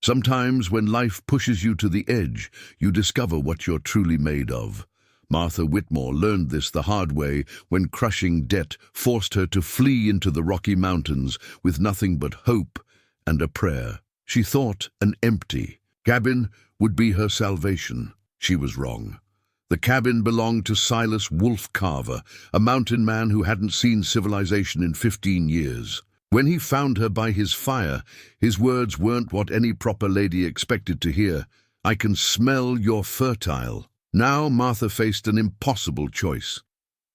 Sometimes when life pushes you to the edge, you discover what you're truly made of. Martha Whitmore learned this the hard way when crushing debt forced her to flee into the Rocky Mountains with nothing but hope and a prayer. She thought an empty cabin would be her salvation. She was wrong. The cabin belonged to Silas Carver, a mountain man who hadn't seen civilization in 15 years. When he found her by his fire, his words weren't what any proper lady expected to hear. "I can smell you're fertile." Now Martha faced an impossible choice.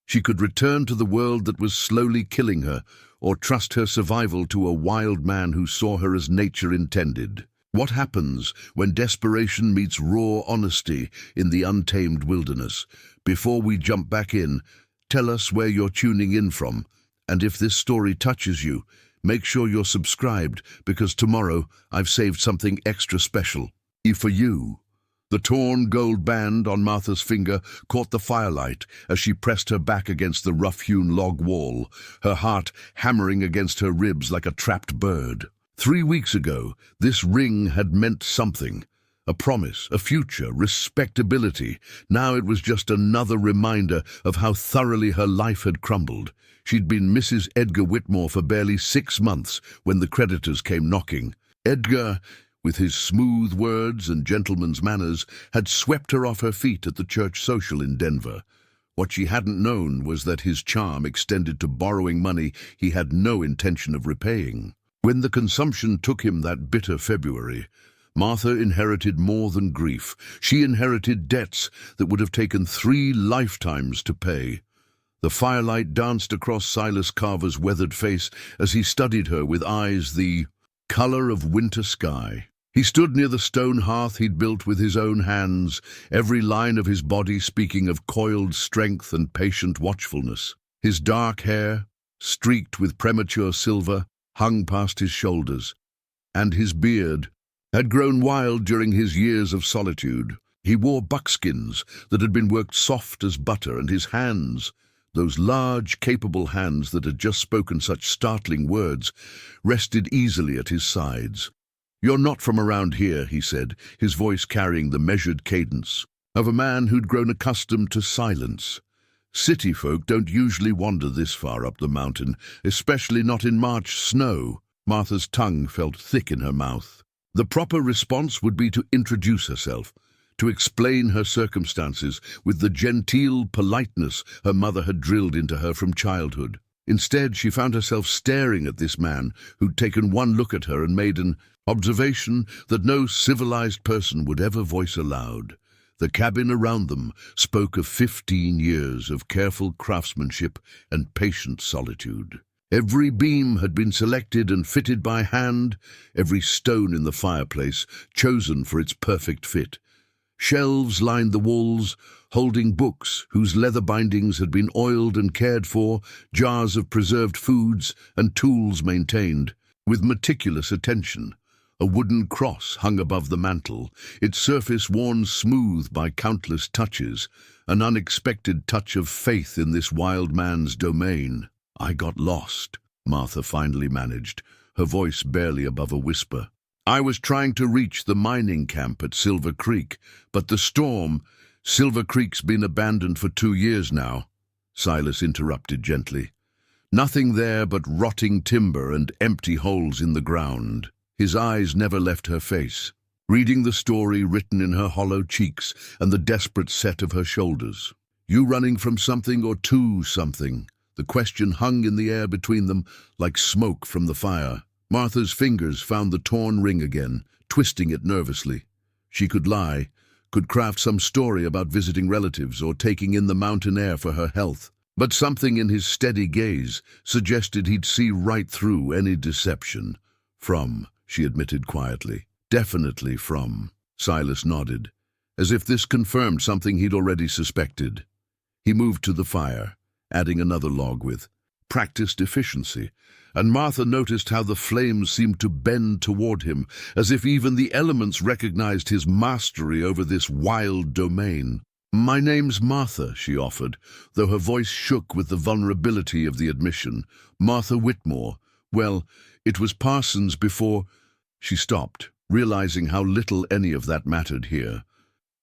She could return to the world that was slowly killing her, or trust her survival to a wild man who saw her as nature intended. What happens when desperation meets raw honesty in the untamed wilderness? Before we jump back in, tell us where you're tuning in from, and if this story touches you, make sure you're subscribed, because tomorrow I've saved something extra special for you. The torn gold band on Martha's finger caught the firelight as she pressed her back against the rough-hewn log wall, her heart hammering against her ribs like a trapped bird. 3 weeks ago, this ring had meant something. A promise, a future, respectability. Now it was just another reminder of how thoroughly her life had crumbled. She'd been Mrs. Edgar Whitmore for barely 6 months when the creditors came knocking. Edgar, with his smooth words and gentleman's manners, had swept her off her feet at the church social in Denver. What she hadn't known was that his charm extended to borrowing money he had no intention of repaying. When the consumption took him that bitter February, Martha inherited more than grief. She inherited debts that would have taken 3 lifetimes to pay. The firelight danced across Silas Carver's weathered face as he studied her with eyes the color of winter sky. He stood near the stone hearth he'd built with his own hands, every line of his body speaking of coiled strength and patient watchfulness. His dark hair, streaked with premature silver, hung past his shoulders, and his beard had grown wild during his years of solitude. He wore buckskins that had been worked soft as butter, and his hands, those large, capable hands that had just spoken such startling words, rested easily at his sides. "You're not from around here," he said, his voice carrying the measured cadence of a man who'd grown accustomed to silence. "City folk don't usually wander this far up the mountain, especially not in March snow." Martha's tongue felt thick in her mouth. The proper response would be to introduce herself, to explain her circumstances with the genteel politeness her mother had drilled into her from childhood. Instead, she found herself staring at this man who'd taken one look at her and made an observation that no civilized person would ever voice aloud. The cabin around them spoke of 15 years of careful craftsmanship and patient solitude. Every beam had been selected and fitted by hand, every stone in the fireplace chosen for its perfect fit. Shelves lined the walls, holding books whose leather bindings had been oiled and cared for, jars of preserved foods, and tools maintained with meticulous attention. A wooden cross hung above the mantel, its surface worn smooth by countless touches, an unexpected touch of faith in this wild man's domain. "I got lost," Martha finally managed, her voice barely above a whisper. "I was trying to reach the mining camp at Silver Creek, but the storm—" "Silver Creek's been abandoned for 2 years now," Silas interrupted gently. "Nothing there but rotting timber and empty holes in the ground." His eyes never left her face, reading the story written in her hollow cheeks and the desperate set of her shoulders. "You running from something or to something?" The question hung in the air between them like smoke from the fire. Martha's fingers found the torn ring again, twisting it nervously. She could lie, could craft some story about visiting relatives or taking in the mountain air for her health. But something in his steady gaze suggested he'd see right through any deception. "From," she admitted quietly. "Definitely from." Silas nodded, as if this confirmed something he'd already suspected. He moved to the fire, adding another log with practiced efficiency, and Martha noticed how the flames seemed to bend toward him, as if even the elements recognized his mastery over this wild domain. "My name's Martha," she offered, though her voice shook with the vulnerability of the admission. "Martha Whitmore. Well, it was Parsons before—" She stopped, realizing how little any of that mattered here.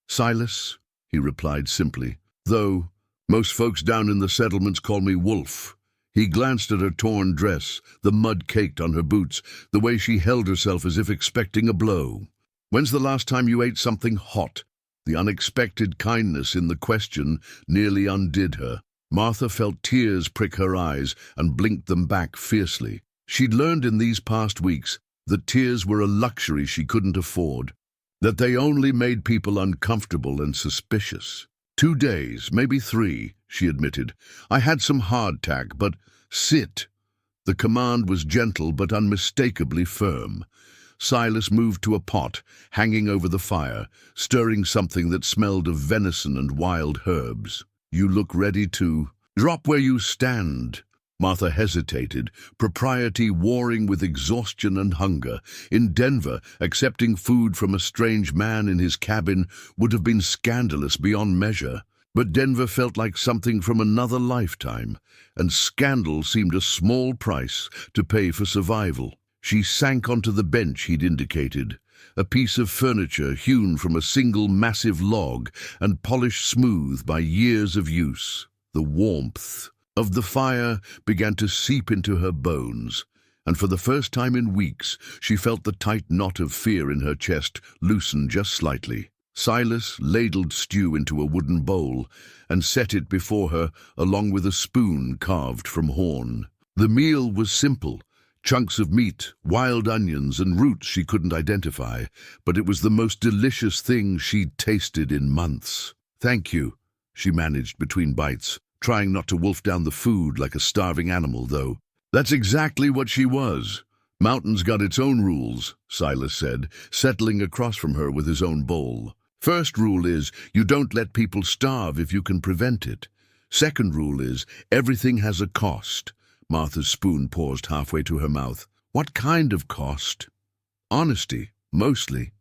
"Silas," he replied simply, "though most folks down in the settlements call me Wolf." He glanced at her torn dress, the mud caked on her boots, the way she held herself as if expecting a blow. "When's the last time you ate something hot?" The unexpected kindness in the question nearly undid her. Martha felt tears prick her eyes and blinked them back fiercely. She'd learned in these past weeks that tears were a luxury she couldn't afford, that they only made people uncomfortable and suspicious. 2 days, maybe 3, she admitted. "I had some hardtack, but sit." The command was gentle but unmistakably firm. Silas moved to a pot hanging over the fire, stirring something that smelled of venison and wild herbs. "You look ready to—" "Drop where you stand." Martha hesitated, propriety warring with exhaustion and hunger. In Denver, accepting food from a strange man in his cabin would have been scandalous beyond measure. But Denver felt like something from another lifetime, and scandal seemed a small price to pay for survival. She sank onto the bench he'd indicated, a piece of furniture hewn from a single massive log and polished smooth by years of use. The warmth of the fire began to seep into her bones, and for the first time in weeks she felt the tight knot of fear in her chest loosen just slightly. Silas ladled stew into a wooden bowl and set it before her along with a spoon carved from horn. The meal was simple, chunks of meat, wild onions, and roots she couldn't identify, but it was the most delicious thing she'd tasted in months. "Thank you," she managed between bites, trying not to wolf down the food like a starving animal, though. That's exactly what she was. "Mountain's got its own rules," Silas said, settling across from her with his own bowl. "First rule is, you don't let people starve if you can prevent it. Second rule is, everything has a cost." Martha's spoon paused halfway to her mouth. "What kind of cost?" "Honesty, mostly."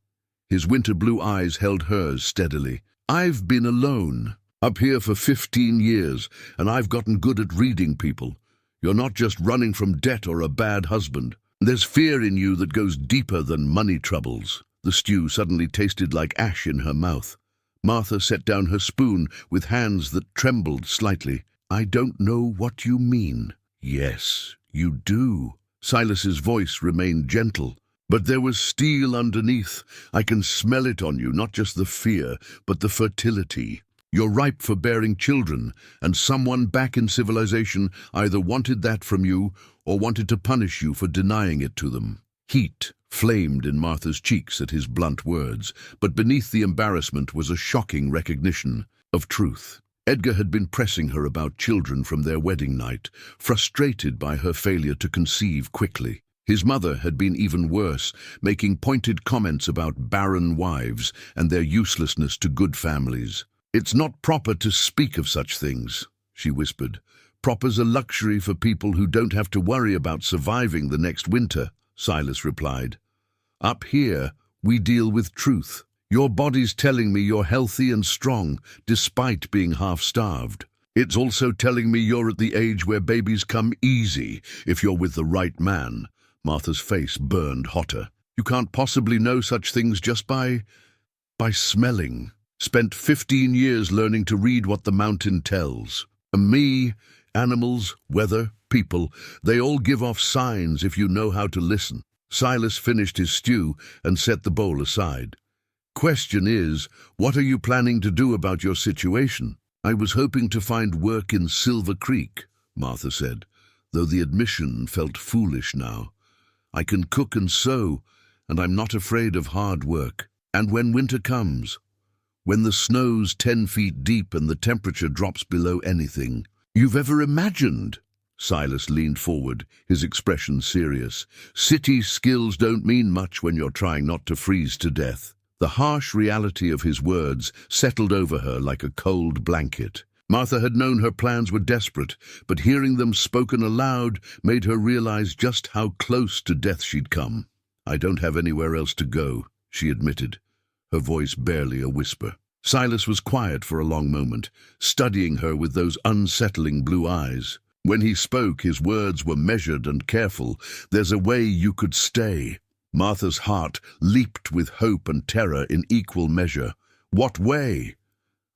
His winter blue eyes held hers steadily. "I've been alone, up here for 15 years, and I've gotten good at reading people. You're not just running from debt or a bad husband. There's fear in you that goes deeper than money troubles." The stew suddenly tasted like ash in her mouth. Martha set down her spoon with hands that trembled slightly. "I don't know what you mean." "Yes, you do." Silas's voice remained gentle, but there was steel underneath. "I can smell it on you, not just the fear, but the fertility. You're ripe for bearing children, and someone back in civilization either wanted that from you or wanted to punish you for denying it to them." Heat flamed in Martha's cheeks at his blunt words, but beneath the embarrassment was a shocking recognition of truth. Edgar had been pressing her about children from their wedding night, frustrated by her failure to conceive quickly. His mother had been even worse, making pointed comments about barren wives and their uselessness to good families. "It's not proper to speak of such things," she whispered. "Proper's a luxury for people who don't have to worry about surviving the next winter," Silas replied. "Up here, we deal with truth. Your body's telling me you're healthy and strong, despite being half-starved. It's also telling me you're at the age where babies come easy, if you're with the right man." Martha's face burned hotter. "You can't possibly know such things just by smelling. Spent 15 years learning to read what the mountain tells. Me, animals, weather, people, they all give off signs if you know how to listen." Silas finished his stew and set the bowl aside. "Question is, what are you planning to do about your situation?" "I was hoping to find work in Silver Creek," Martha said, though the admission felt foolish now. "I can cook and sew, and I'm not afraid of hard work. And when winter comes, when the snow's 10 feet deep and the temperature drops below anything you've ever imagined." Silas leaned forward, his expression serious. "City skills don't mean much when you're trying not to freeze to death." The harsh reality of his words settled over her like a cold blanket. Martha had known her plans were desperate, but hearing them spoken aloud made her realize just how close to death she'd come. "I don't have anywhere else to go," she admitted, her voice barely a whisper. Silas was quiet for a long moment, studying her with those unsettling blue eyes. When he spoke, his words were measured and careful. "There's a way you could stay." Martha's heart leaped with hope and terror in equal measure. What way?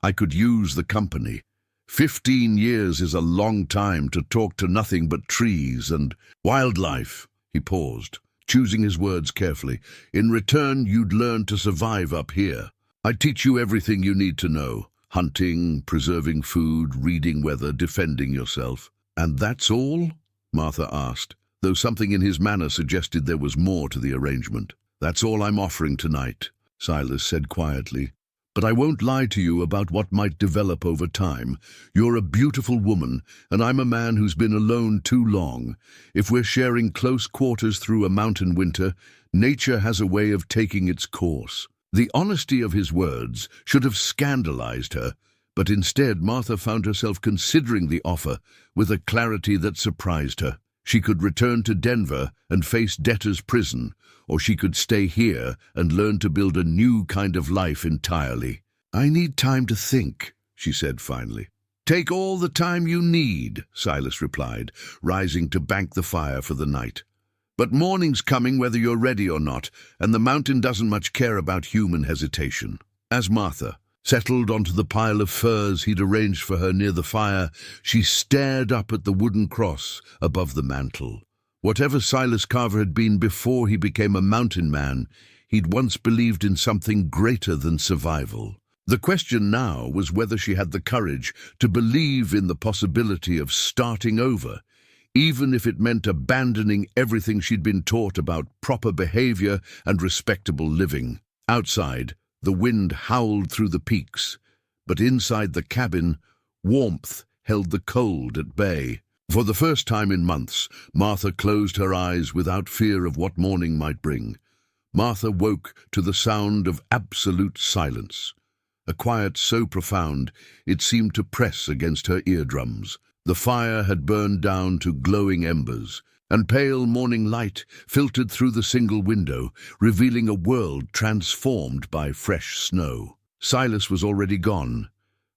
I could use the company. 15 years is a long time to talk to nothing but trees and wildlife. He paused, choosing his words carefully. In return, you'd learn to survive up here. I'd teach you everything you need to know. Hunting, preserving food, reading weather, defending yourself. And that's all? Martha asked, though something in his manner suggested there was more to the arrangement. That's all I'm offering tonight, Silas said quietly. But I won't lie to you about what might develop over time. You're a beautiful woman, and I'm a man who's been alone too long. If we're sharing close quarters through a mountain winter, nature has a way of taking its course. The honesty of his words should have scandalized her, but instead Martha found herself considering the offer with a clarity that surprised her. She could return to Denver and face debtor's prison, or she could stay here and learn to build a new kind of life entirely. I need time to think, she said finally. Take all the time you need, Silas replied, rising to bank the fire for the night. But morning's coming whether you're ready or not, and the mountain doesn't much care about human hesitation. As Martha settled onto the pile of furs he'd arranged for her near the fire, she stared up at the wooden cross above the mantel. Whatever Silas Carver had been before he became a mountain man, he'd once believed in something greater than survival. The question now was whether she had the courage to believe in the possibility of starting over, even if it meant abandoning everything she'd been taught about proper behavior and respectable living. Outside, the wind howled through the peaks, but inside the cabin, warmth held the cold at bay. For the first time in months, Martha closed her eyes without fear of what morning might bring. Martha woke to the sound of absolute silence, a quiet so profound it seemed to press against her eardrums. The fire had burned down to glowing embers, and pale morning light filtered through the single window, revealing a world transformed by fresh snow. Silas was already gone,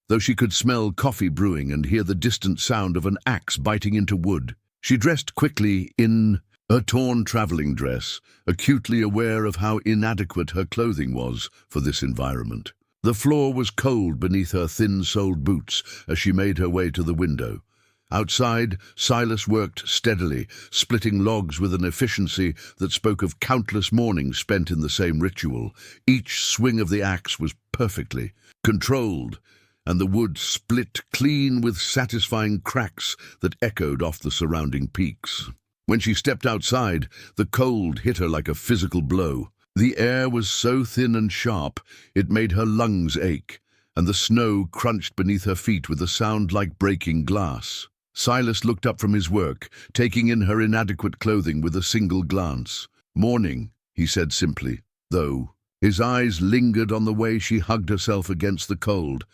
though she could smell coffee brewing and hear the distant sound of an axe biting into wood. She dressed quickly in a torn traveling dress, acutely aware of how inadequate her clothing was for this environment. The floor was cold beneath her thin-soled boots as she made her way to the window. Outside, Silas worked steadily, splitting logs with an efficiency that spoke of countless mornings spent in the same ritual. Each swing of the axe was perfectly controlled, and the wood split clean with satisfying cracks that echoed off the surrounding peaks. When she stepped outside, the cold hit her like a physical blow. The air was so thin and sharp, it made her lungs ache, and the snow crunched beneath her feet with a sound like breaking glass. Silas looked up from his work, taking in her inadequate clothing with a single glance. "Morning," he said simply, though his eyes lingered on the way she hugged herself against the cold.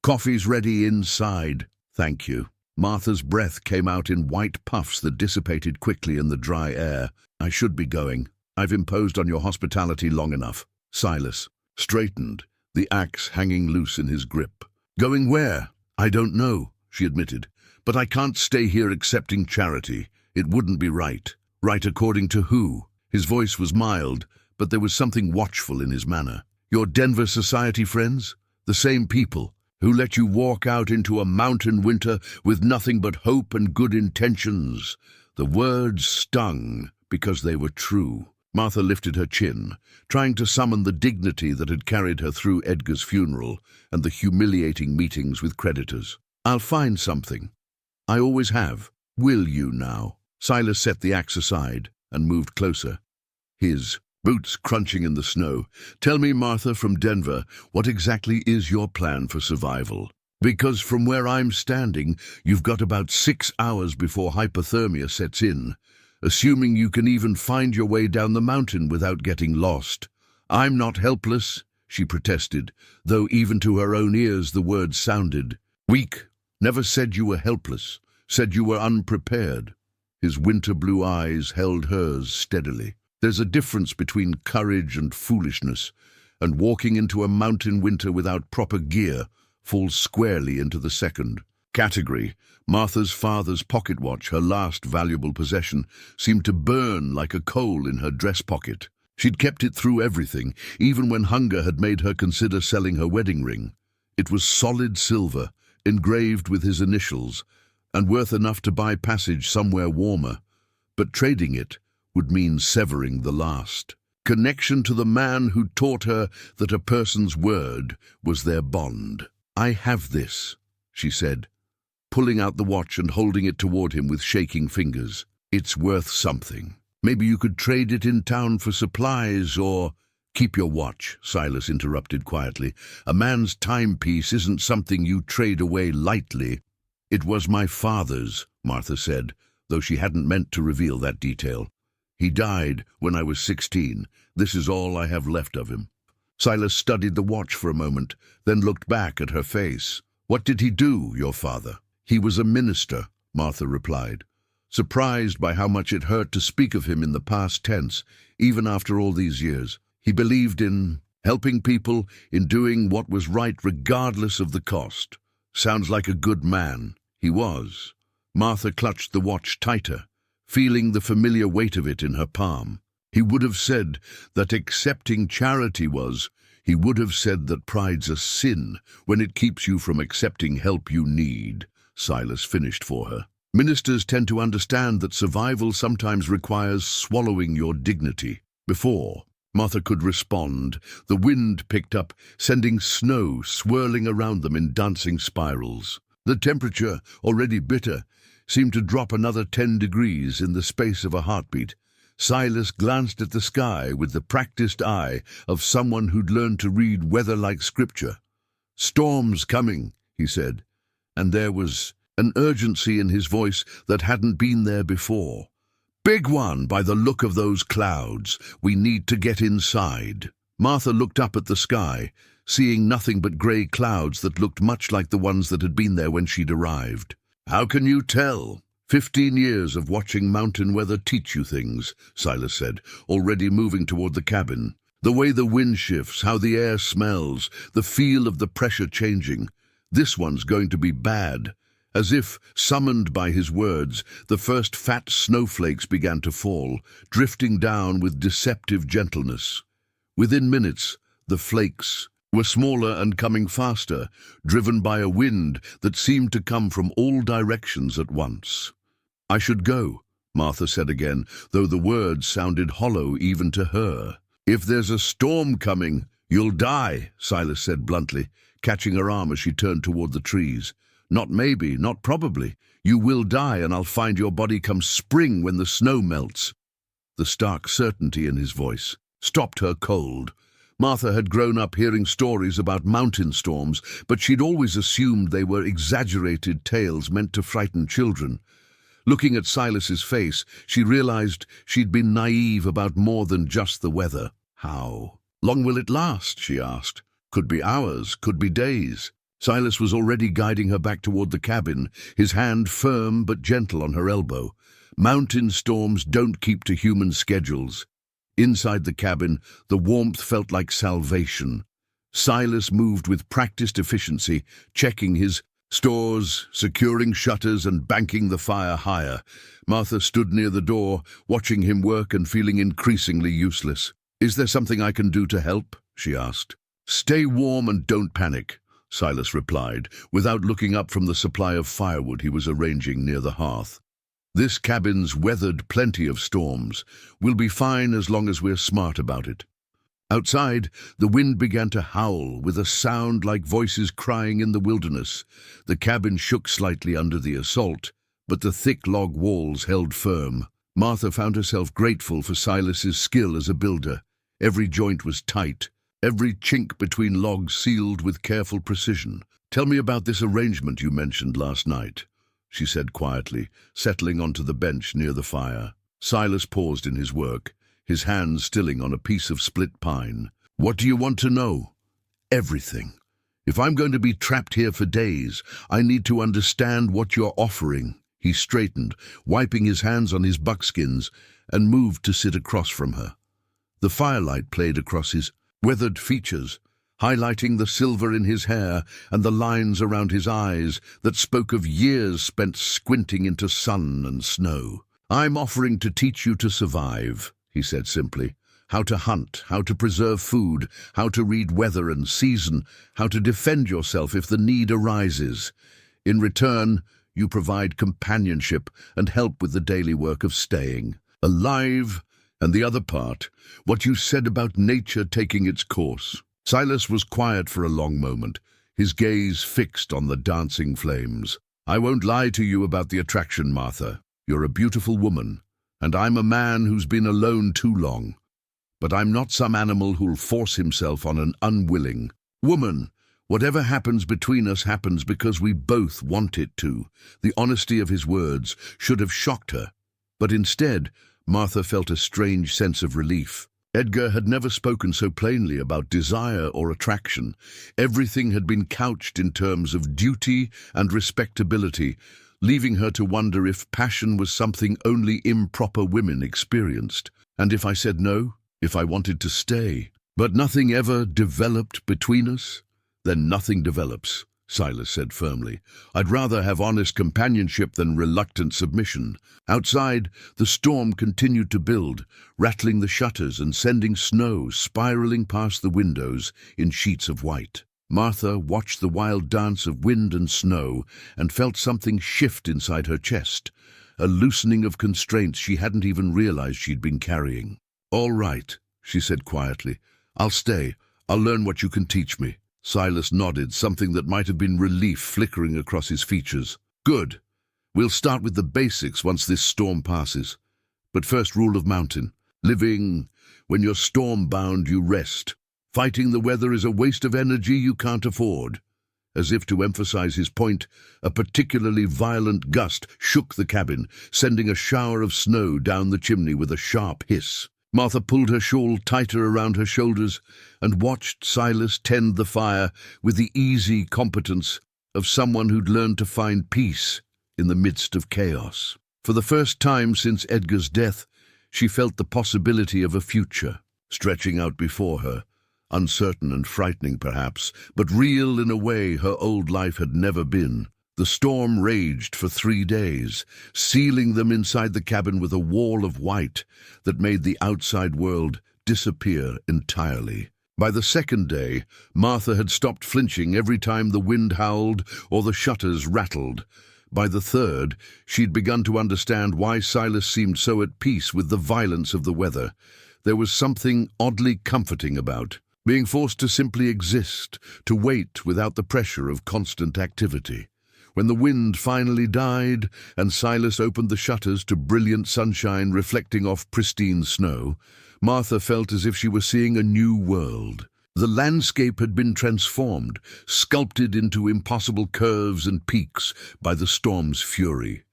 "Coffee's ready inside." "Thank you." Martha's breath came out in white puffs that dissipated quickly in the dry air. "I should be going. I've imposed on your hospitality long enough." Silas straightened, the axe hanging loose in his grip. "Going where?" "I don't know," she admitted. "But I can't stay here accepting charity. It wouldn't be right." "Right according to who?" His voice was mild, but there was something watchful in his manner. "Your Denver society friends? The same people who let you walk out into a mountain winter with nothing but hope and good intentions." The words stung because they were true. Martha lifted her chin, trying to summon the dignity that had carried her through Edgar's funeral and the humiliating meetings with creditors. "I'll find something. I always have. Will you now?" Silas set the axe aside and moved closer, his boots crunching in the snow. "Tell me, Martha from Denver, what exactly is your plan for survival? Because from where I'm standing, you've got about 6 hours before hypothermia sets in, assuming you can even find your way down the mountain without getting lost." "I'm not helpless," she protested, though even to her own ears the words sounded weak. "Never said you were helpless, said you were unprepared." His winter blue eyes held hers steadily. "There's a difference between courage and foolishness, and walking into a mountain winter without proper gear falls squarely into the second category." Martha's father's pocket watch, her last valuable possession, seemed to burn like a coal in her dress pocket. She'd kept it through everything, even when hunger had made her consider selling her wedding ring. It was solid silver, engraved with his initials, and worth enough to buy passage somewhere warmer. But trading it would mean severing the last connection to the man who taught her that a person's word was their bond. "I have this," she said, pulling out the watch and holding it toward him with shaking fingers. "It's worth something. Maybe you could trade it in town for supplies or—" "Keep your watch," Silas interrupted quietly. "A man's timepiece isn't something you trade away lightly." "It was my father's," Martha said, though she hadn't meant to reveal that detail. "He died when I was 16. This is all I have left of him." Silas studied the watch for a moment, then looked back at her face. "What did he do, your father?" "He was a minister," Martha replied, surprised by how much it hurt to speak of him in the past tense, even after all these years. "He believed in helping people, in doing what was right regardless of the cost. Sounds like a good man." "He was." Martha clutched the watch tighter, feeling the familiar weight of it in her palm. "He would have said that accepting charity was. He would have said that pride's a sin when it keeps you from accepting help you need," Silas finished for her. "Ministers tend to understand that survival sometimes requires swallowing your dignity." Before Martha could respond, the wind picked up, sending snow swirling around them in dancing spirals. The temperature, already bitter, seemed to drop another 10 degrees in the space of a heartbeat. Silas glanced at the sky with the practiced eye of someone who'd learned to read weather like scripture. "Storm's coming," he said, and there was an urgency in his voice that hadn't been there before. "Big one by the look of those clouds. We need to get inside." Martha looked up at the sky, seeing nothing but grey clouds that looked much like the ones that had been there when she'd arrived. "How can you tell?" 15 years of watching mountain weather teach you things," Silas said, already moving toward the cabin. "The way the wind shifts, how the air smells, the feel of the pressure changing. This one's going to be bad." As if summoned by his words, the first fat snowflakes began to fall, drifting down with deceptive gentleness. Within minutes, the flakes were smaller and coming faster, driven by a wind that seemed to come from all directions at once. "I should go," Martha said again, though the words sounded hollow even to her. "If there's a storm coming, you'll die," Silas said bluntly, catching her arm as she turned toward the trees. "Not maybe, not probably. You will die, and I'll find your body come spring when the snow melts." The stark certainty in his voice stopped her cold. Martha had grown up hearing stories about mountain storms, but she'd always assumed they were exaggerated tales meant to frighten children. Looking at Silas's face, she realized she'd been naive about more than just the weather. "How long will it last?" she asked. "Could be hours, could be days." Silas was already guiding her back toward the cabin, his hand firm but gentle on her elbow. Mountain storms don't keep to human schedules. Inside the cabin, the warmth felt like salvation. Silas moved with practiced efficiency, checking his stores, securing shutters and banking the fire higher. Martha stood near the door, watching him work and feeling increasingly useless. "Is there something I can do to help?" she asked. "Stay warm and don't panic," Silas replied, without looking up from the supply of firewood he was arranging near the hearth. "This cabin's weathered plenty of storms. We'll be fine as long as we're smart about it." Outside, the wind began to howl with a sound like voices crying in the wilderness. The cabin shook slightly under the assault, but the thick log walls held firm. Martha found herself grateful for Silas's skill as a builder. Every joint was tight, every chink between logs sealed with careful precision. "Tell me about this arrangement you mentioned last night," she said quietly, settling onto the bench near the fire. Silas paused in his work, his hands stilling on a piece of split pine. "What do you want to know?" "Everything. If I'm going to be trapped here for days, I need to understand what you're offering." He straightened, wiping his hands on his buckskins, and moved to sit across from her. The firelight played across his weathered features, highlighting the silver in his hair and the lines around his eyes that spoke of years spent squinting into sun and snow. "I'm offering to teach you to survive," he said simply. how to hunt, how to preserve food, how to read weather and season, how to defend yourself if the need arises. In return, you provide companionship and help with the daily work of staying alive. And the other part, what you said about nature taking its course. Silas was quiet for a long moment, his gaze fixed on the dancing flames. I won't lie to you about the attraction, Martha. You're a beautiful woman, and I'm a man who's been alone too long. But I'm not some animal who'll force himself on an unwilling woman. Whatever happens between us happens because we both want it to. The honesty of his words should have shocked her. But instead, Martha felt a strange sense of relief. Edgar had never spoken so plainly about desire or attraction. Everything had been couched in terms of duty and respectability, leaving her to wonder if passion was something only improper women experienced. And if I said no, if I wanted to stay, but nothing ever developed between us, then nothing develops, Silas said firmly. I'd rather have honest companionship than reluctant submission. Outside, the storm continued to build, rattling the shutters and sending snow spiraling past the windows in sheets of white. Martha watched the wild dance of wind and snow and felt something shift inside her chest, a loosening of constraints she hadn't even realized she'd been carrying. All right, she said quietly. I'll stay. I'll learn what you can teach me. Silas nodded, something that might have been relief flickering across his features. Good. We'll start with the basics once this storm passes. But first rule of mountain. Living, when you're stormbound, you rest. Fighting the weather is a waste of energy you can't afford. As if to emphasize his point, a particularly violent gust shook the cabin, sending a shower of snow down the chimney with a sharp hiss. Martha pulled her shawl tighter around her shoulders and watched Silas tend the fire with the easy competence of someone who'd learned to find peace in the midst of chaos. For the first time since Edgar's death, she felt the possibility of a future stretching out before her, uncertain and frightening perhaps, but real in a way her old life had never been. The storm raged for 3 days, sealing them inside the cabin with a wall of white that made the outside world disappear entirely. By the second day, Martha had stopped flinching every time the wind howled or the shutters rattled. By the third, she'd begun to understand why Silas seemed so at peace with the violence of the weather. There was something oddly comforting about being forced to simply exist, to wait without the pressure of constant activity. When the wind finally died and Silas opened the shutters to brilliant sunshine reflecting off pristine snow, Martha felt as if she were seeing a new world. The landscape had been transformed, sculpted into impossible curves and peaks by the storm's fury.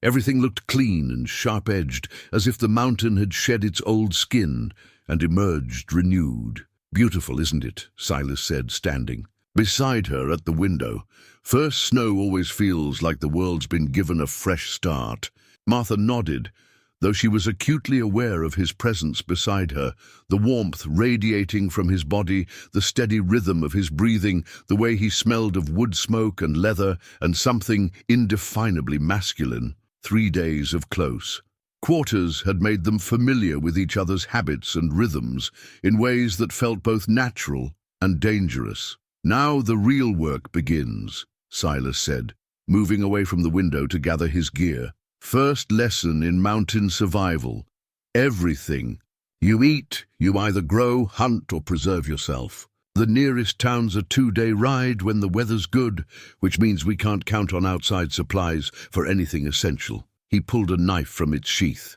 Everything looked clean and sharp-edged, as if the mountain had shed its old skin and emerged renewed. Beautiful, isn't it? Silas said, standing beside her at the window. First snow always feels like the world's been given a fresh start. Martha nodded, though she was acutely aware of his presence beside her, the warmth radiating from his body, the steady rhythm of his breathing, the way he smelled of wood smoke and leather and something indefinably masculine. 3 days of close quarters had made them familiar with each other's habits and rhythms in ways that felt both natural and dangerous. Now the real work begins, Silas said, moving away from the window to gather his gear. First lesson in mountain survival. Everything you eat, you either grow, hunt, or preserve yourself. The nearest town's a 2-day ride when the weather's good, which means we can't count on outside supplies for anything essential. He pulled a knife from its sheath,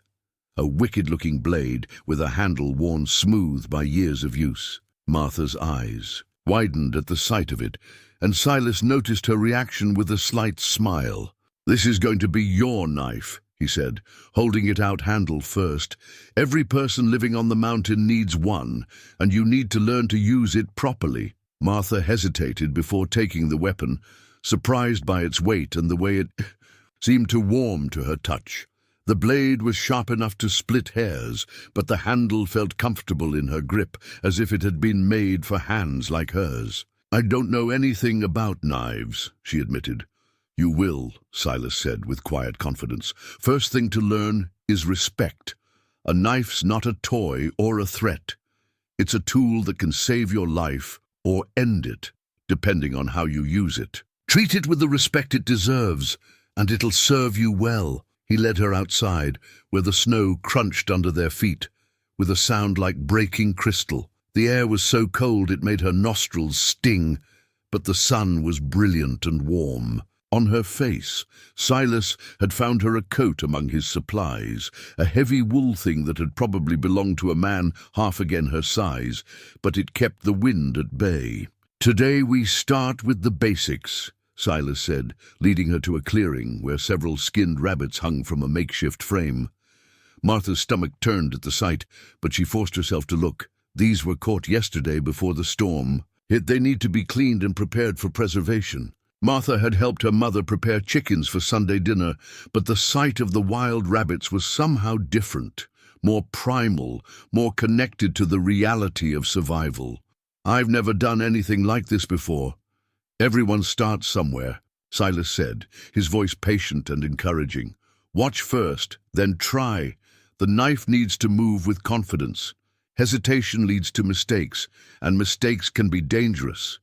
a wicked-looking blade with a handle worn smooth by years of use. Martha's eyes widened at the sight of it, and Silas noticed her reaction with a slight smile. This is going to be your knife, he said, holding it out handle first. Every person living on the mountain needs one, and you need to learn to use it properly. Martha hesitated before taking the weapon, surprised by its weight and the way it seemed to warm to her touch. The blade was sharp enough to split hairs, but the handle felt comfortable in her grip, as if it had been made for hands like hers. I don't know anything about knives, she admitted. You will, Silas said with quiet confidence. First thing to learn is respect. A knife's not a toy or a threat. It's a tool that can save your life or end it, depending on how you use it. Treat it with the respect it deserves, and it'll serve you well. He led her outside, where the snow crunched under their feet, with a sound like breaking crystal. The air was so cold it made her nostrils sting, but the sun was brilliant and warm. On her face, Silas had found her a coat among his supplies, a heavy wool thing that had probably belonged to a man half again her size, but it kept the wind at bay. "Today we start with the basics," Silas said, leading her to a clearing where several skinned rabbits hung from a makeshift frame. Martha's stomach turned at the sight, but she forced herself to look. These were caught yesterday before the storm. Yet they need to be cleaned and prepared for preservation. Martha had helped her mother prepare chickens for Sunday dinner, but the sight of the wild rabbits was somehow different, more primal, more connected to the reality of survival. "I've never done anything like this before." "Everyone starts somewhere," Silas said, his voice patient and encouraging. "Watch first, then try. The knife needs to move with confidence. Hesitation leads to mistakes, and mistakes can be dangerous."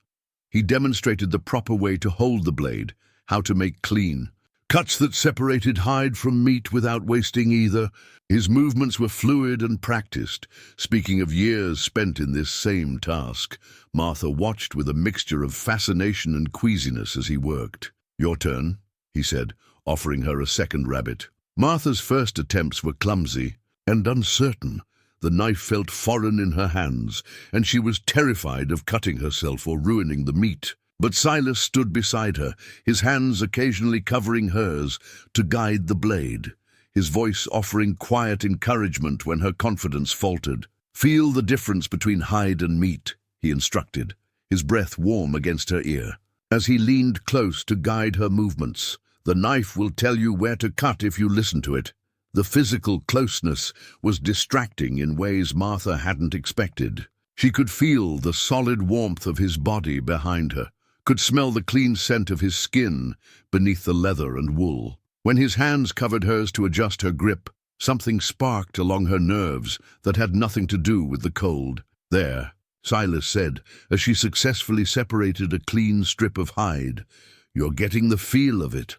He demonstrated the proper way to hold the blade, how to make clean cuts that separated hide from meat without wasting either. His movements were fluid and practiced. Speaking of years spent in this same task, Martha watched with a mixture of fascination and queasiness as he worked. "Your turn," he said, offering her a second rabbit. Martha's first attempts were clumsy and uncertain. The knife felt foreign in her hands, and she was terrified of cutting herself or ruining the meat. But Silas stood beside her, his hands occasionally covering hers, to guide the blade, his voice offering quiet encouragement when her confidence faltered. "Feel the difference between hide and meat," he instructed, his breath warm against her ear. As he leaned close to guide her movements, "The knife will tell you where to cut if you listen to it." The physical closeness was distracting in ways Martha hadn't expected. She could feel the solid warmth of his body behind her, could smell the clean scent of his skin beneath the leather and wool. When his hands covered hers to adjust her grip, something sparked along her nerves that had nothing to do with the cold. "There," Silas said, as she successfully separated a clean strip of hide. "You're getting the feel of it."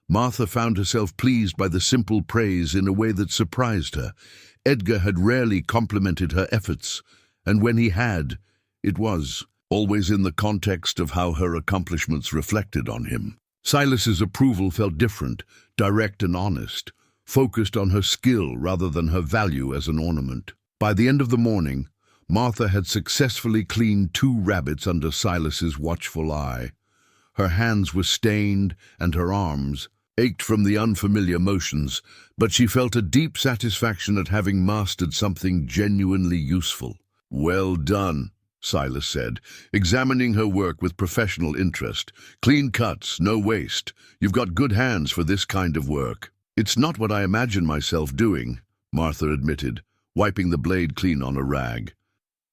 Martha found herself pleased by the simple praise in a way that surprised her. Edgar had rarely complimented her efforts, and when he had, it was always in the context of how her accomplishments reflected on him. Silas's approval felt different, direct and honest, focused on her skill rather than her value as an ornament. By the end of the morning, Martha had successfully cleaned 2 rabbits under Silas's watchful eye. Her hands were stained, and her arms ached from the unfamiliar motions, but she felt a deep satisfaction at having mastered something genuinely useful. "Well done," Silas said, examining her work with professional interest. "Clean cuts, no waste. You've got good hands for this kind of work." "It's not what I imagined myself doing," Martha admitted, wiping the blade clean on a rag.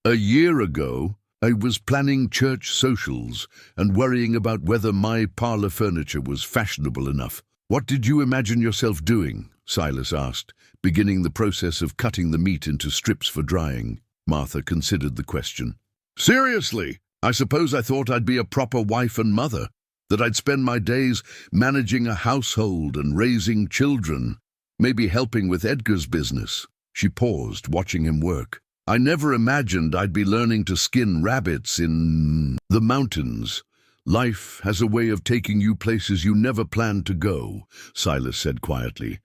"A year ago, I was planning church socials and worrying about whether my parlor furniture was fashionable enough." "What did you imagine yourself doing?" Silas asked, beginning the process of cutting the meat into strips for drying. Martha considered the question. "Seriously, I suppose I thought I'd be a proper wife and mother, that I'd spend my days managing a household and raising children, maybe helping with Edgar's business." She paused, watching him work. "I never imagined I'd be learning to skin rabbits in the mountains." "Life has a way of taking you places you never planned to go," Silas said quietly.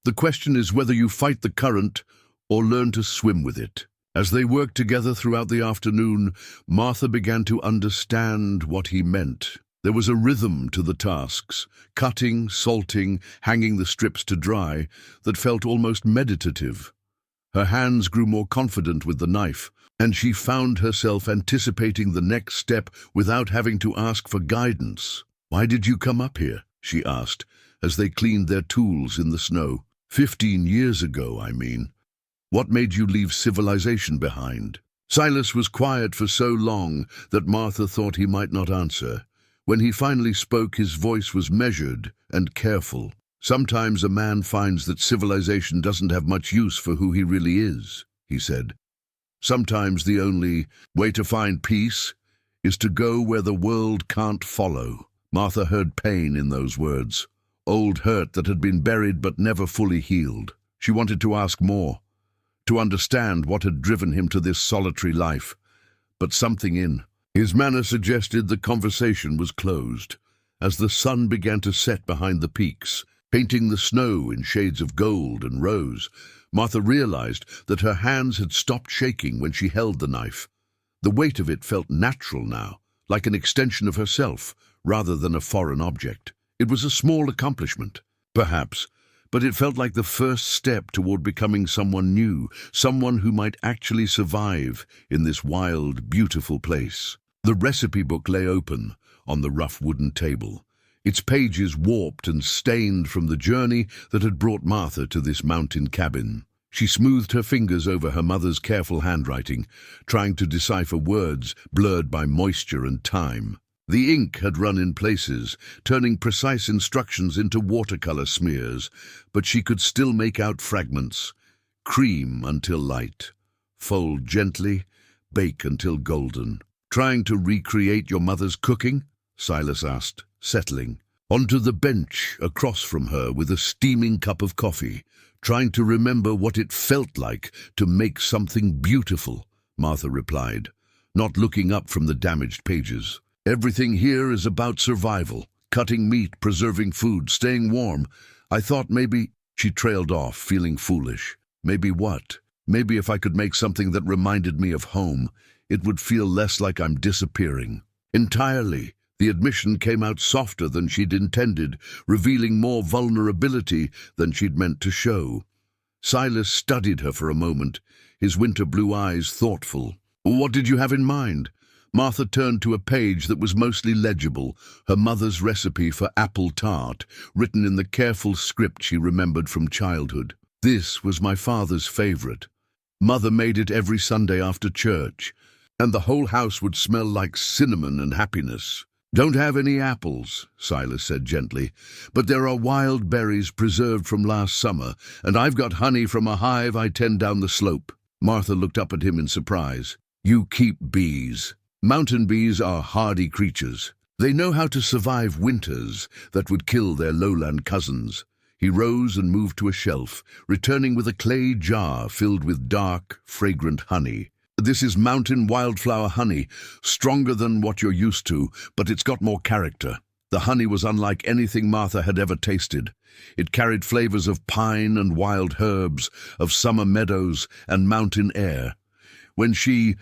"The question is whether you fight the current or learn to swim with it." As they worked together throughout the afternoon, Martha began to understand what he meant. There was a rhythm to the tasks, cutting, salting, hanging the strips to dry, that felt almost meditative. Her hands grew more confident with the knife, and she found herself anticipating the next step without having to ask for guidance. "Why did you come up here?" she asked, as they cleaned their tools in the snow. 15 years ago, I mean. What made you leave civilization behind?" Silas was quiet for so long that Martha thought he might not answer. When he finally spoke, his voice was measured and careful. "Sometimes a man finds that civilization doesn't have much use for who he really is," he said. "Sometimes the only way to find peace is to go where the world can't follow." Martha heard pain in those words, old hurt that had been buried but never fully healed. She wanted to ask more, to understand what had driven him to this solitary life, but something in his manner suggested the conversation was closed. As the sun began to set behind the peaks, painting the snow in shades of gold and rose, Martha realized that her hands had stopped shaking when she held the knife. The weight of it felt natural now, like an extension of herself, rather than a foreign object. It was a small accomplishment, perhaps, but it felt like the first step toward becoming someone new, someone who might actually survive in this wild, beautiful place. The recipe book lay open on the rough wooden table, its pages warped and stained from the journey that had brought Martha to this mountain cabin. She smoothed her fingers over her mother's careful handwriting, trying to decipher words blurred by moisture and time. The ink had run in places, turning precise instructions into watercolor smears, but she could still make out fragments. Cream until light. Fold gently, bake until golden. "Trying to recreate your mother's cooking?" Silas asked, settling onto the bench across from her with a steaming cup of coffee. "Trying to remember what it felt like to make something beautiful," Martha replied, not looking up from the damaged pages. "Everything here is about survival, cutting meat, preserving food, staying warm. I thought maybe—" She trailed off, feeling foolish. Maybe what? Maybe if I could make something that reminded me of home, it would feel less like I'm disappearing. Entirely. The admission came out softer than she'd intended, revealing more vulnerability than she'd meant to show. Silas studied her for a moment, his winter blue eyes thoughtful. "What did you have in mind?" Martha turned to a page that was mostly legible, her mother's recipe for apple tart, written in the careful script she remembered from childhood. "This was my father's favorite. Mother made it every Sunday after church, and the whole house would smell like cinnamon and happiness." "Don't have any apples," Silas said gently, "but there are wild berries preserved from last summer, and I've got honey from a hive I tend down the slope." Martha looked up at him in surprise. "You keep bees." "Mountain bees are hardy creatures. They know how to survive winters that would kill their lowland cousins." He rose and moved to a shelf, returning with a clay jar filled with dark, fragrant honey. "This is mountain wildflower honey, stronger than what you're used to, but it's got more character." The honey was unlike anything Martha had ever tasted. It carried flavors of pine and wild herbs, of summer meadows and mountain air. When she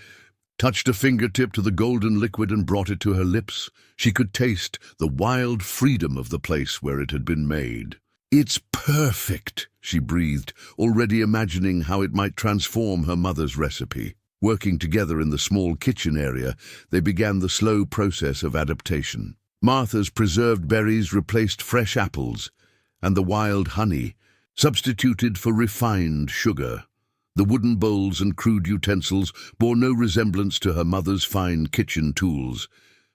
touched a fingertip to the golden liquid and brought it to her lips, she could taste the wild freedom of the place where it had been made. "It's perfect," she breathed, already imagining how it might transform her mother's recipe. Working together in the small kitchen area, they began the slow process of adaptation. Martha's preserved berries replaced fresh apples, and the wild honey substituted for refined sugar. The wooden bowls and crude utensils bore no resemblance to her mother's fine kitchen tools,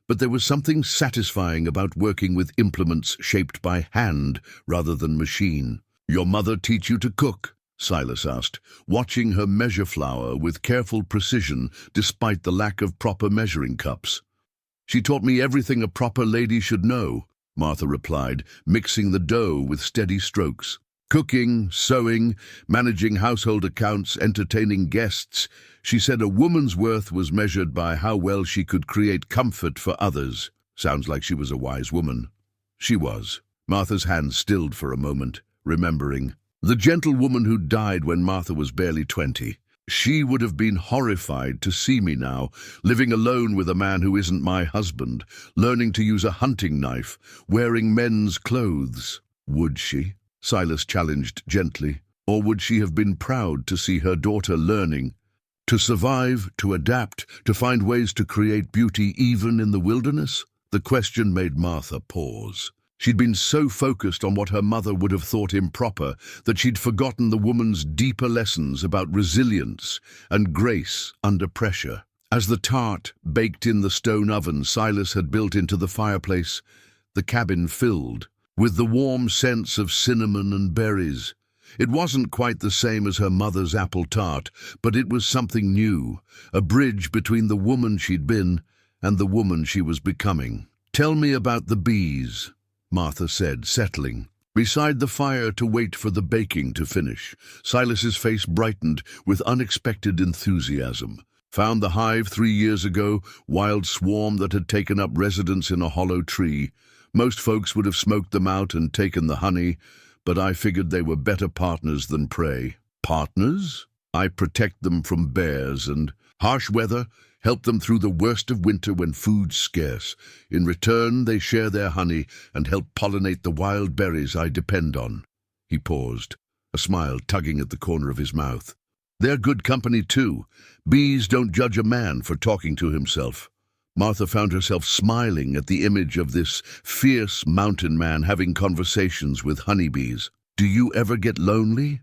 but there was something satisfying about working with implements shaped by hand rather than machine. "Your mother teach you to cook?" Silas asked, watching her measure flour with careful precision despite the lack of proper measuring cups. "She taught me everything a proper lady should know," Martha replied, mixing the dough with steady strokes. "Cooking, sewing, managing household accounts, entertaining guests. She said a woman's worth was measured by how well she could create comfort for others." Sounds like she was a wise woman. She was. Martha's hand stilled for a moment, remembering. The gentlewoman who died when Martha was barely 20. She would have been horrified to see me now, living alone with a man who isn't my husband, learning to use a hunting knife, wearing men's clothes. Would she? Silas challenged gently. Or would she have been proud to see her daughter learning to survive, to adapt, to find ways to create beauty even in the wilderness? The question made Martha pause. She'd been so focused on what her mother would have thought improper that she'd forgotten the woman's deeper lessons about resilience and grace under pressure. As the tart baked in the stone oven Silas had built into the fireplace, the cabin filled with the warm sense of cinnamon and berries. It wasn't quite the same as her mother's apple tart, but it was something new, a bridge between the woman she'd been and the woman she was becoming. "Tell me about the bees," Martha said, settling beside the fire to wait for the baking to finish. Silas's face brightened with unexpected enthusiasm. "Found the hive 3 years ago, wild swarm that had taken up residence in a hollow tree. Most folks would have smoked them out and taken the honey, but I figured they were better partners than prey." "Partners?" "I protect them from bears and harsh weather, help them through the worst of winter when food's scarce. In return, they share their honey and help pollinate the wild berries I depend on." He paused, a smile tugging at the corner of his mouth. "They're good company, too. Bees don't judge a man for talking to himself." Martha found herself smiling at the image of this fierce mountain man having conversations with honeybees. "Do you ever get lonely?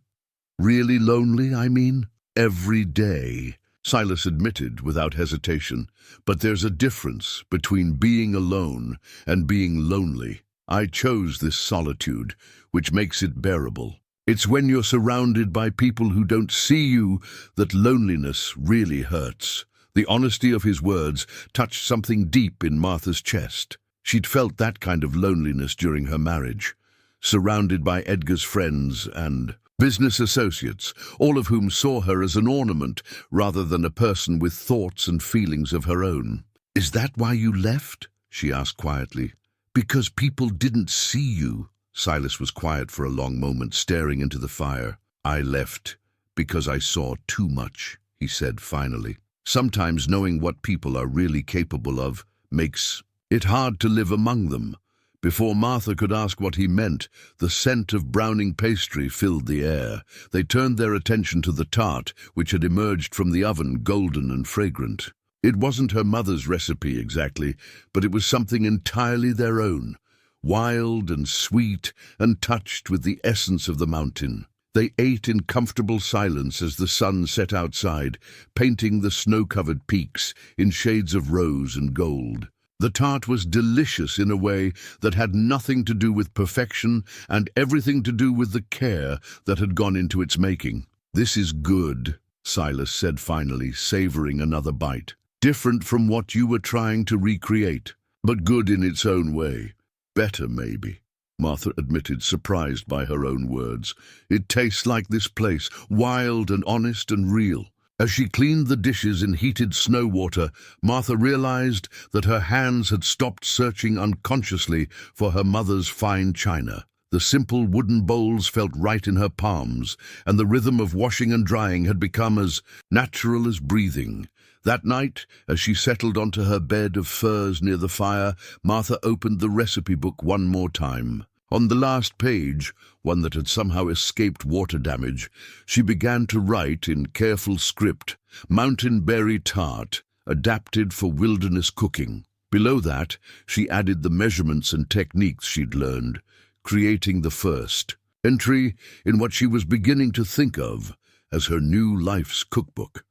Really lonely, I mean?" "Every day," Silas admitted without hesitation. "But there's a difference between being alone and being lonely. I chose this solitude, which makes it bearable. It's when you're surrounded by people who don't see you that loneliness really hurts." The honesty of his words touched something deep in Martha's chest. She'd felt that kind of loneliness during her marriage, surrounded by Edgar's friends and business associates, all of whom saw her as an ornament rather than a person with thoughts and feelings of her own. "Is that why you left?" she asked quietly. "Because people didn't see you." Silas was quiet for a long moment, staring into the fire. "I left because I saw too much," he said finally. "Sometimes knowing what people are really capable of makes it hard to live among them." Before Martha could ask what he meant, the scent of browning pastry filled the air. They turned their attention to the tart, which had emerged from the oven, golden and fragrant. It wasn't her mother's recipe exactly, but it was something entirely their own, wild and sweet and touched with the essence of the mountain. They ate in comfortable silence as the sun set outside, painting the snow-covered peaks in shades of rose and gold. The tart was delicious in a way that had nothing to do with perfection and everything to do with the care that had gone into its making. "This is good," Silas said finally, savoring another bite. "Different from what you were trying to recreate, but good in its own way. Better, maybe," Martha admitted, surprised by her own words. "It tastes like this place, wild and honest and real." As she cleaned the dishes in heated snow water, Martha realized that her hands had stopped searching unconsciously for her mother's fine china. The simple wooden bowls felt right in her palms, and the rhythm of washing and drying had become as natural as breathing. That night, as she settled onto her bed of furs near the fire, Martha opened the recipe book one more time. On the last page, one that had somehow escaped water damage, she began to write in careful script, "Mountain berry tart, adapted for wilderness cooking." Below that, she added the measurements and techniques she'd learned, creating the first entry in what she was beginning to think of as her new life's cookbook.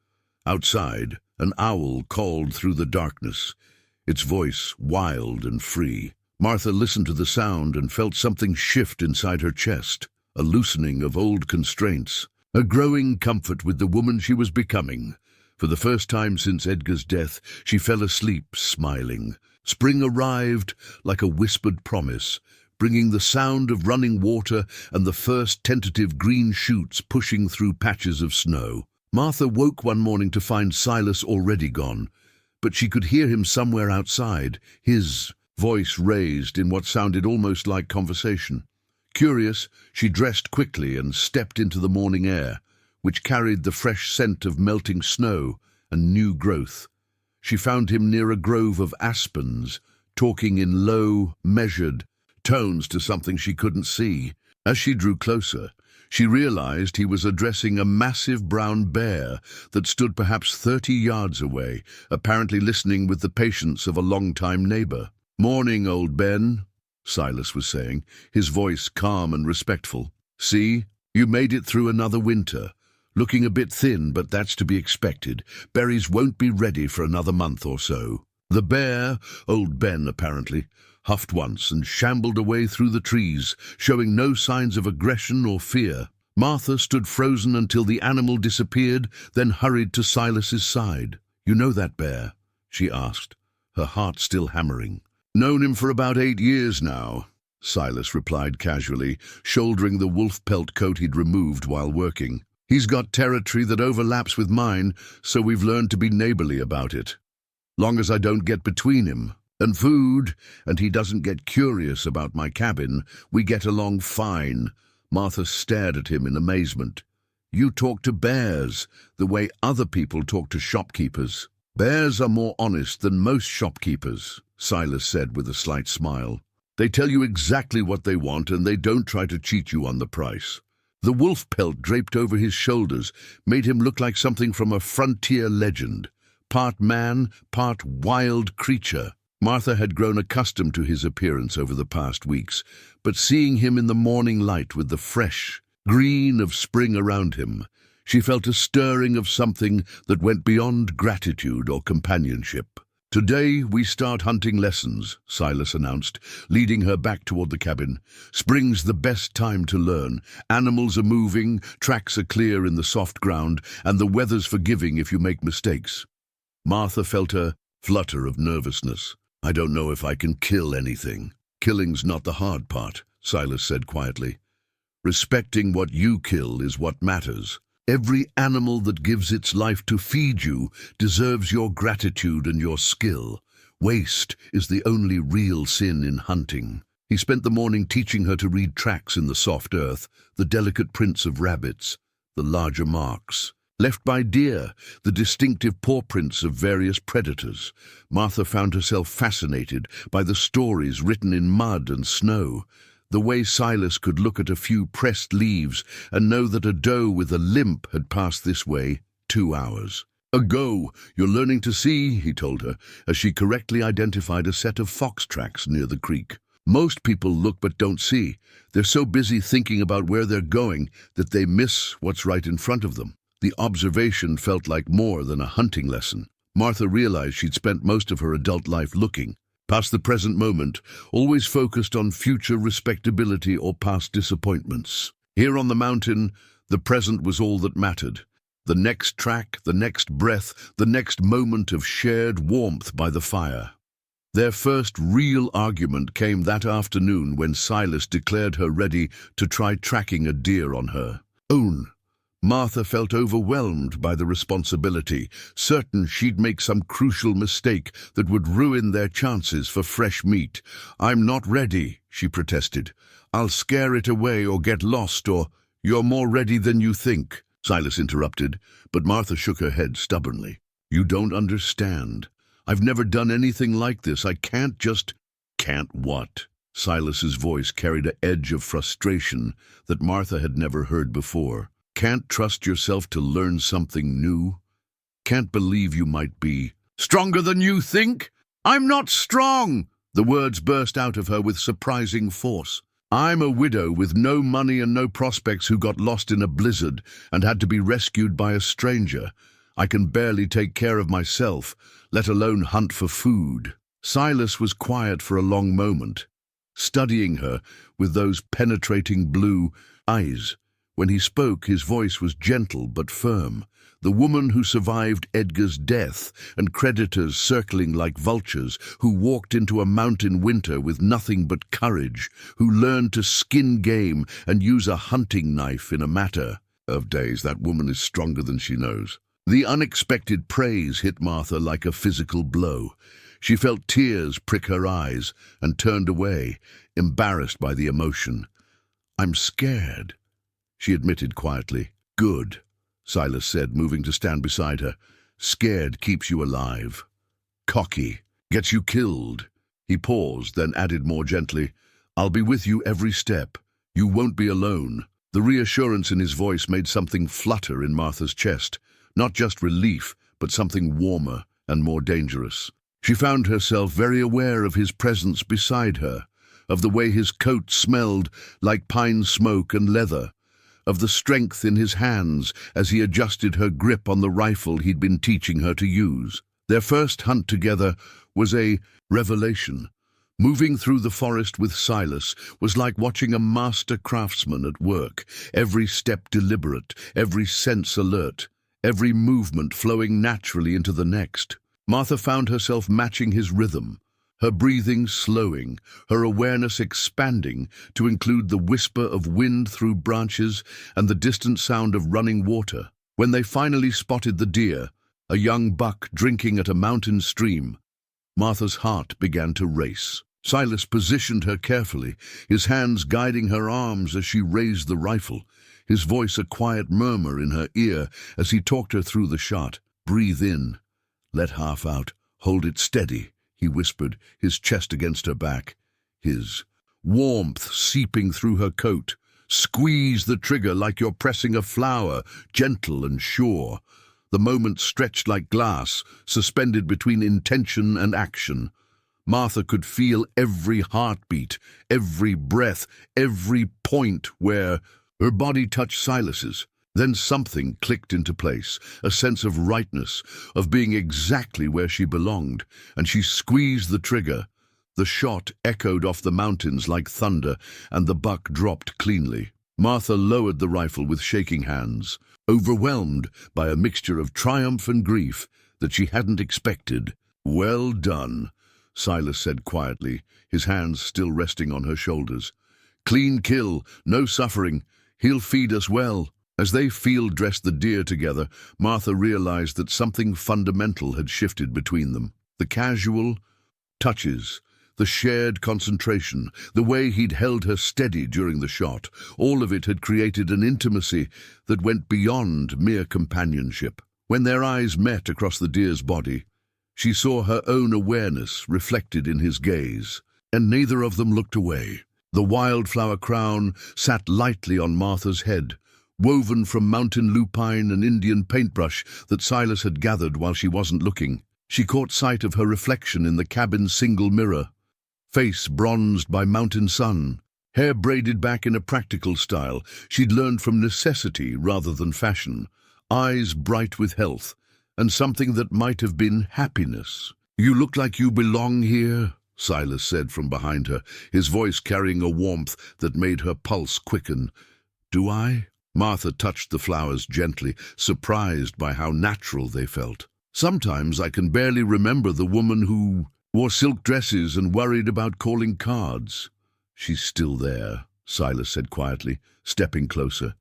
Outside, an owl called through the darkness, its voice wild and free. Martha listened to the sound and felt something shift inside her chest, a loosening of old constraints, a growing comfort with the woman she was becoming. For the first time since Edgar's death, she fell asleep, smiling. Spring arrived like a whispered promise, bringing the sound of running water and the first tentative green shoots pushing through patches of snow. Martha woke one morning to find Silas already gone, but she could hear him somewhere outside, his voice raised in what sounded almost like conversation. Curious, she dressed quickly and stepped into the morning air, which carried the fresh scent of melting snow and new growth. She found him near a grove of aspens, talking in low, measured tones to something she couldn't see. As she drew closer, she realized he was addressing a massive brown bear that stood perhaps 30 yards away, apparently listening with the patience of a long-time neighbor. "Morning, old Ben," Silas was saying, his voice calm and respectful. "See, you made it through another winter. Looking a bit thin, but that's to be expected. Berries won't be ready for another month or so." The bear, old Ben apparently, huffed once and shambled away through the trees, showing no signs of aggression or fear. Martha stood frozen until the animal disappeared, then hurried to Silas's side. "You know that bear?" she asked, her heart still hammering. "Known him for about 8 years now," Silas replied casually, shouldering the wolf pelt coat he'd removed while working. "He's got territory that overlaps with mine, so we've learned to be neighborly about it. Long as I don't get between him and food, and he doesn't get curious about my cabin, we get along fine." Martha stared at him in amazement. "You talk to bears the way other people talk to shopkeepers." "Bears are more honest than most shopkeepers," Silas said with a slight smile. "They tell you exactly what they want, and they don't try to cheat you on the price." The wolf pelt draped over his shoulders made him look like something from a frontier legend, part man, part wild creature. Martha had grown accustomed to his appearance over the past weeks, but seeing him in the morning light with the fresh green of spring around him, she felt a stirring of something that went beyond gratitude or companionship. "Today we start hunting lessons," Silas announced, leading her back toward the cabin. "Spring's the best time to learn. Animals are moving, tracks are clear in the soft ground, and the weather's forgiving if you make mistakes." Martha felt a flutter of nervousness. "I don't know if I can kill anything." "Killing's not the hard part," Silas said quietly. "Respecting what you kill is what matters. Every animal that gives its life to feed you deserves your gratitude and your skill. Waste is the only real sin in hunting." He spent the morning teaching her to read tracks in the soft earth, the delicate prints of rabbits, the larger marks left by deer, the distinctive paw prints of various predators. Martha found herself fascinated by the stories written in mud and snow, the way Silas could look at a few pressed leaves and know that a doe with a limp had passed this way 2 hours ago. "You're learning to see," he told her, as she correctly identified a set of fox tracks near the creek. "Most people look but don't see. They're so busy thinking about where they're going that they miss what's right in front of them." The observation felt like more than a hunting lesson. Martha realized she'd spent most of her adult life looking past the present moment, always focused on future respectability or past disappointments. Here on the mountain, the present was all that mattered. The next track, the next breath, the next moment of shared warmth by the fire. Their first real argument came that afternoon when Silas declared her ready to try tracking a deer on her own. Martha felt overwhelmed by the responsibility, certain she'd make some crucial mistake that would ruin their chances for fresh meat. "I'm not ready," she protested. "I'll scare it away or get lost, or—" "You're more ready than you think," Silas interrupted, but Martha shook her head stubbornly. "You don't understand. I've never done anything like this. I can't just—" "Can't what?" Silas's voice carried an edge of frustration that Martha had never heard before. "Can't trust yourself to learn something new? Can't believe you might be stronger than you think? I'm not strong!" The words burst out of her with surprising force. "I'm a widow with no money and no prospects who got lost in a blizzard and had to be rescued by a stranger. I can barely take care of myself, let alone hunt for food." Silas was quiet for a long moment, studying her with those penetrating blue eyes. When he spoke, his voice was gentle but firm. The woman who survived Edgar's death and creditors circling like vultures, who walked into a mountain winter with nothing but courage, who learned to skin game and use a hunting knife in a matter of days. That woman is stronger than she knows. The unexpected praise hit Martha like a physical blow. She felt tears prick her eyes and turned away, embarrassed by the emotion. "I'm scared," she admitted quietly. "Good," Silas said, moving to stand beside her. "Scared keeps you alive. Cocky gets you killed." He paused, then added more gently, "I'll be with you every step. You won't be alone." The reassurance in his voice made something flutter in Martha's chest, not just relief, but something warmer and more dangerous. She found herself very aware of his presence beside her, of the way his coat smelled like pine smoke and leather, of the strength in his hands as he adjusted her grip on the rifle he'd been teaching her to use. Their first hunt together was a revelation. Moving through the forest with Silas was like watching a master craftsman at work, every step deliberate, every sense alert, every movement flowing naturally into the next. Martha found herself matching his rhythm, her breathing slowing, her awareness expanding to include the whisper of wind through branches and the distant sound of running water. When they finally spotted the deer, a young buck drinking at a mountain stream, Martha's heart began to race. Silas positioned her carefully, his hands guiding her arms as she raised the rifle, his voice a quiet murmur in her ear as he talked her through the shot. "Breathe in, let half out, hold it steady," he whispered, his chest against her back, his warmth seeping through her coat. "Squeeze the trigger like you're pressing a flower, gentle and sure." The moment stretched like glass, suspended between intention and action. Martha could feel every heartbeat, every breath, every point where her body touched Silas's. Then something clicked into place, a sense of rightness, of being exactly where she belonged, and she squeezed the trigger. The shot echoed off the mountains like thunder, and the buck dropped cleanly. Martha lowered the rifle with shaking hands, overwhelmed by a mixture of triumph and grief that she hadn't expected. "Well done," Silas said quietly, his hands still resting on her shoulders. "Clean kill, no suffering. He'll feed us well." As they field-dressed the deer together, Martha realized that something fundamental had shifted between them. The casual touches, the shared concentration, the way he'd held her steady during the shot, all of it had created an intimacy that went beyond mere companionship. When their eyes met across the deer's body, she saw her own awareness reflected in his gaze, and neither of them looked away. The wildflower crown sat lightly on Martha's head, woven from mountain lupine and Indian paintbrush that Silas had gathered while she wasn't looking. She caught sight of her reflection in the cabin's single mirror, face bronzed by mountain sun, hair braided back in a practical style she'd learned from necessity rather than fashion, eyes bright with health, and something that might have been happiness. "You look like you belong here," Silas said from behind her, his voice carrying a warmth that made her pulse quicken. "Do I?" Martha touched the flowers gently, surprised by how natural they felt. "Sometimes I can barely remember the woman who wore silk dresses and worried about calling cards." "She's still there," Silas said quietly, stepping closer.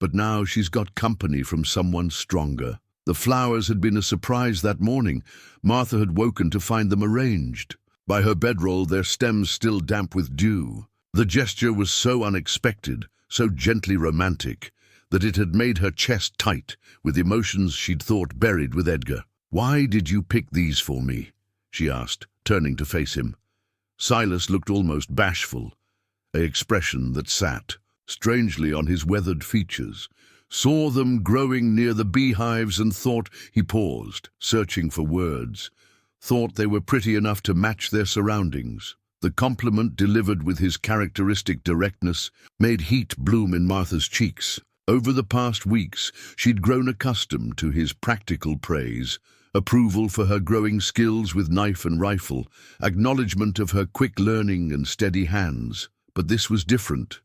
"But now she's got company from someone stronger." The flowers had been a surprise that morning. Martha had woken to find them arranged. By her bedroll, their stems still damp with dew. The gesture was so unexpected, so gently romantic, that it had made her chest tight with emotions she'd thought buried with Edgar. "Why did you pick these for me?" she asked, turning to face him. Silas looked almost bashful, an expression that sat strangely on his weathered features, saw them growing near the beehives and thought. He paused, searching for words, thought they were pretty enough to match their surroundings. The compliment, delivered with his characteristic directness, made heat bloom in Martha's cheeks. Over the past weeks, she'd grown accustomed to his practical praise, approval for her growing skills with knife and rifle, acknowledgement of her quick learning and steady hands. But this was different,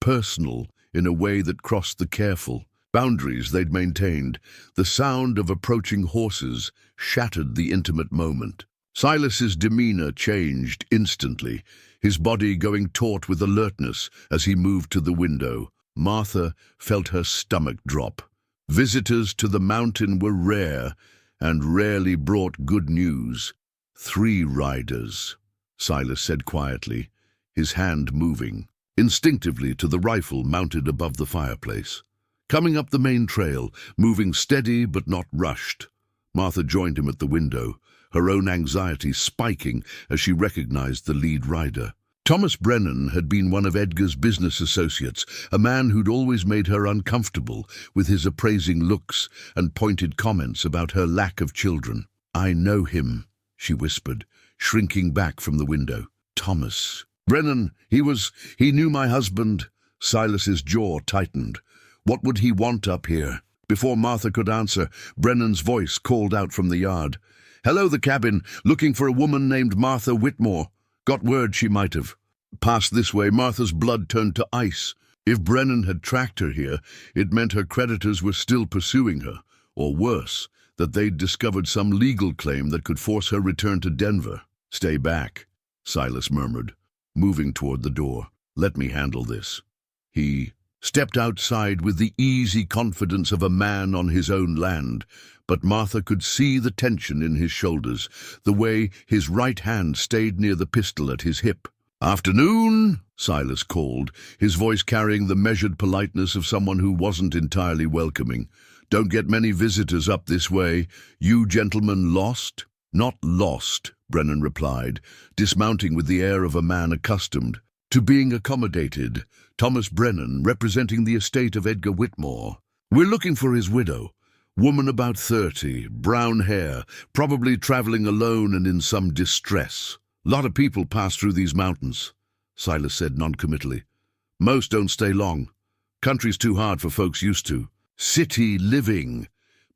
personal in a way that crossed the careful boundaries they'd maintained. The sound of approaching horses shattered the intimate moment. Silas's demeanor changed instantly, his body going taut with alertness as he moved to the window. Martha felt her stomach drop. Visitors to the mountain were rare, and rarely brought good news. 3 riders, Silas said quietly, his hand moving instinctively to the rifle mounted above the fireplace. Coming up the main trail, moving steady but not rushed. Martha joined him at the window, her own anxiety spiking as she recognized the lead rider. Thomas Brennan had been one of Edgar's business associates, a man who'd always made her uncomfortable with his appraising looks and pointed comments about her lack of children. "I know him," she whispered, shrinking back from the window. "Thomas Brennan, he knew my husband." Silas's jaw tightened. What would he want up here? Before Martha could answer, Brennan's voice called out from the yard. Hello, the cabin. Looking for a woman named Martha Whitmore. Got word she might have passed this way. Martha's blood turned to ice. If Brennan had tracked her here, it meant her creditors were still pursuing her. Or worse, that they'd discovered some legal claim that could force her return to Denver. Stay back, Silas murmured, moving toward the door. Let me handle this. He stepped outside with the easy confidence of a man on his own land, but Martha could see the tension in his shoulders, the way his right hand stayed near the pistol at his hip. "Afternoon," Silas called, his voice carrying the measured politeness of someone who wasn't entirely welcoming. "Don't get many visitors up this way. You gentlemen lost?" "Not lost," Brennan replied, dismounting with the air of a man accustomed to being accommodated. "Thomas Brennan, representing the estate of Edgar Whitmore. We're looking for his widow. Woman about 30, brown hair, probably traveling alone and in some distress. Lot of people pass through these mountains," Silas said noncommittally. "Most don't stay long. Country's too hard for folks used to. City living."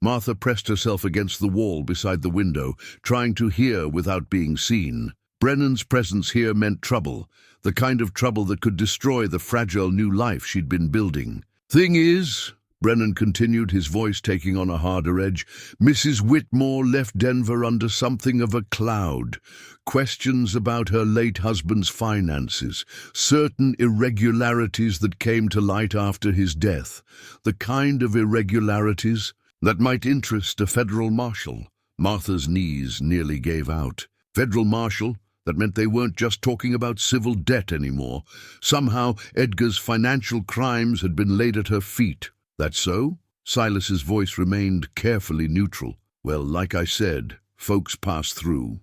Martha pressed herself against the wall beside the window, trying to hear without being seen. Brennan's presence here meant trouble, the kind of trouble that could destroy the fragile new life she'd been building. "Thing is," Brennan continued, his voice taking on a harder edge, "Mrs. Whitmore left Denver under something of a cloud. Questions about her late husband's finances, certain irregularities that came to light after his death. The kind of irregularities that might interest a federal marshal." Martha's knees nearly gave out. Federal marshal? That meant they weren't just talking about civil debt anymore. Somehow Edgar's financial crimes had been laid at her feet. "That so?" Silas's voice remained carefully neutral. "Well, like I said, folks pass through.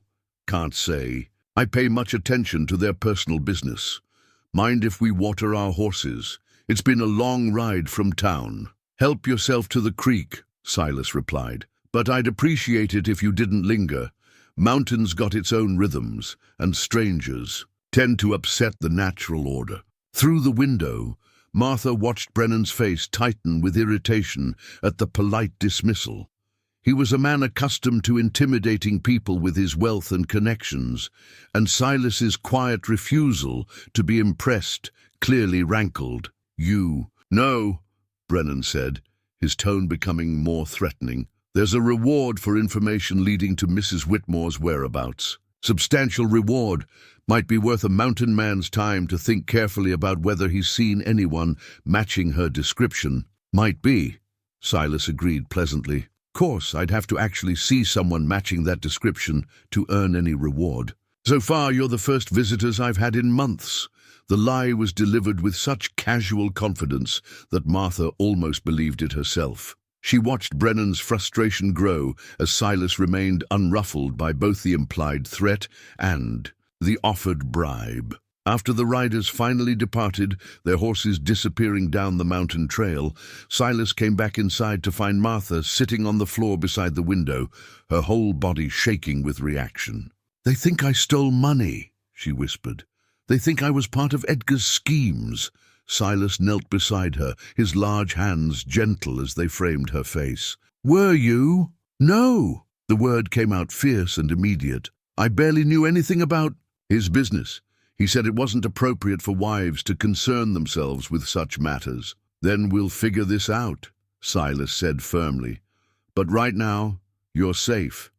Can't say. I pay much attention to their personal business. Mind if we water our horses? It's been a long ride from town." "Help yourself to the creek," Silas replied. "But I'd appreciate it if you didn't linger. Mountain's got its own rhythms, and strangers tend to upset the natural order." Through the window, Martha watched Brennan's face tighten with irritation at the polite dismissal. He was a man accustomed to intimidating people with his wealth and connections, and Silas's quiet refusal to be impressed clearly rankled. "You—" "No," Brennan said, his tone becoming more threatening. "There's a reward for information leading to Mrs. Whitmore's whereabouts. Substantial reward. Might be worth a mountain man's time to think carefully about whether he's seen anyone matching her description." "Might be," Silas agreed pleasantly. "Course, I'd have to actually see someone matching that description to earn any reward. So far, you're the first visitors I've had in months." The lie was delivered with such casual confidence that Martha almost believed it herself. She watched Brennan's frustration grow as Silas remained unruffled by both the implied threat and the offered bribe. After the riders finally departed, their horses disappearing down the mountain trail, Silas came back inside to find Martha sitting on the floor beside the window, her whole body shaking with reaction. "They think I stole money," she whispered. "They think I was part of Edgar's schemes." Silas knelt beside her, his large hands gentle as they framed her face. "Were you?" "No." The word came out fierce and immediate. "I barely knew anything about his business. He said it wasn't appropriate for wives to concern themselves with such matters." "Then we'll figure this out," Silas said firmly. "But right now, you're safe.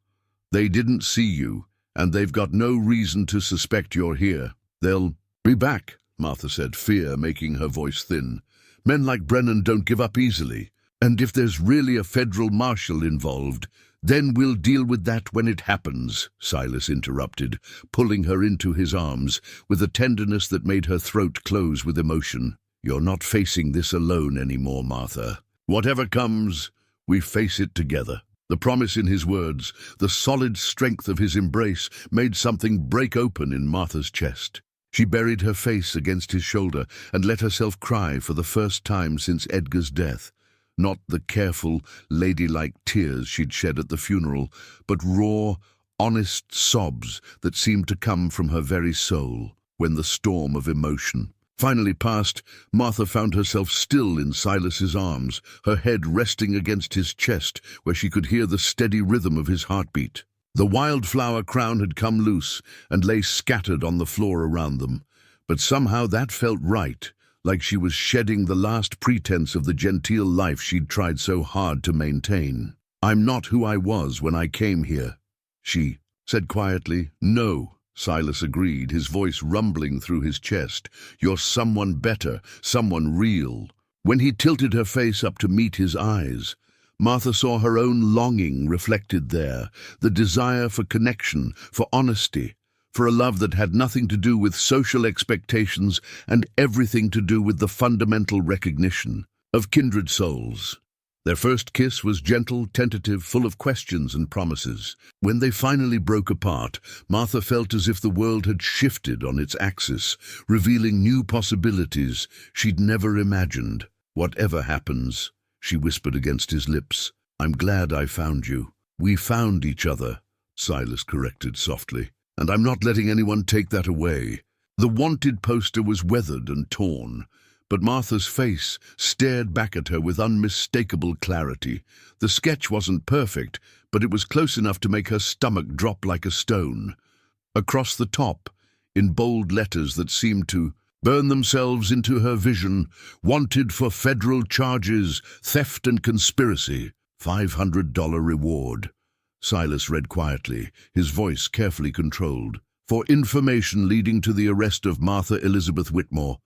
They didn't see you, and they've got no reason to suspect you're here. They'll be back," Martha said, fear making her voice thin. "Men like Brennan don't give up easily. And if there's really a federal marshal involved, then we'll deal with that when it happens," Silas interrupted, pulling her into his arms with a tenderness that made her throat close with emotion. "You're not facing this alone anymore, Martha. Whatever comes, we face it together." The promise in his words, the solid strength of his embrace, made something break open in Martha's chest. She buried her face against his shoulder and let herself cry for the first time since Edgar's death. Not the careful, ladylike tears she'd shed at the funeral, but raw, honest sobs that seemed to come from her very soul when the storm of emotion finally passed. Martha found herself still in Silas's arms, her head resting against his chest where she could hear the steady rhythm of his heartbeat. The wildflower crown had come loose and lay scattered on the floor around them, but somehow that felt right, like she was shedding the last pretense of the genteel life she'd tried so hard to maintain. "I'm not who I was when I came here," she said quietly. "No," Silas agreed, his voice rumbling through his chest. "You're someone better, someone real." When he tilted her face up to meet his eyes, Martha saw her own longing reflected there, the desire for connection, for honesty, for a love that had nothing to do with social expectations and everything to do with the fundamental recognition of kindred souls. Their first kiss was gentle, tentative, full of questions and promises. When they finally broke apart, Martha felt as if the world had shifted on its axis, revealing new possibilities she'd never imagined. "Whatever happens," she whispered against his lips, "I'm glad I found you." "We found each other," Silas corrected softly, "and I'm not letting anyone take that away." The wanted poster was weathered and torn, but Martha's face stared back at her with unmistakable clarity. The sketch wasn't perfect, but it was close enough to make her stomach drop like a stone. Across the top, in bold letters that seemed to burn themselves into her vision, "Wanted for federal charges, theft and conspiracy, $500 reward." Silas read quietly, his voice carefully controlled. "For information leading to the arrest of Martha Elizabeth Whitmore,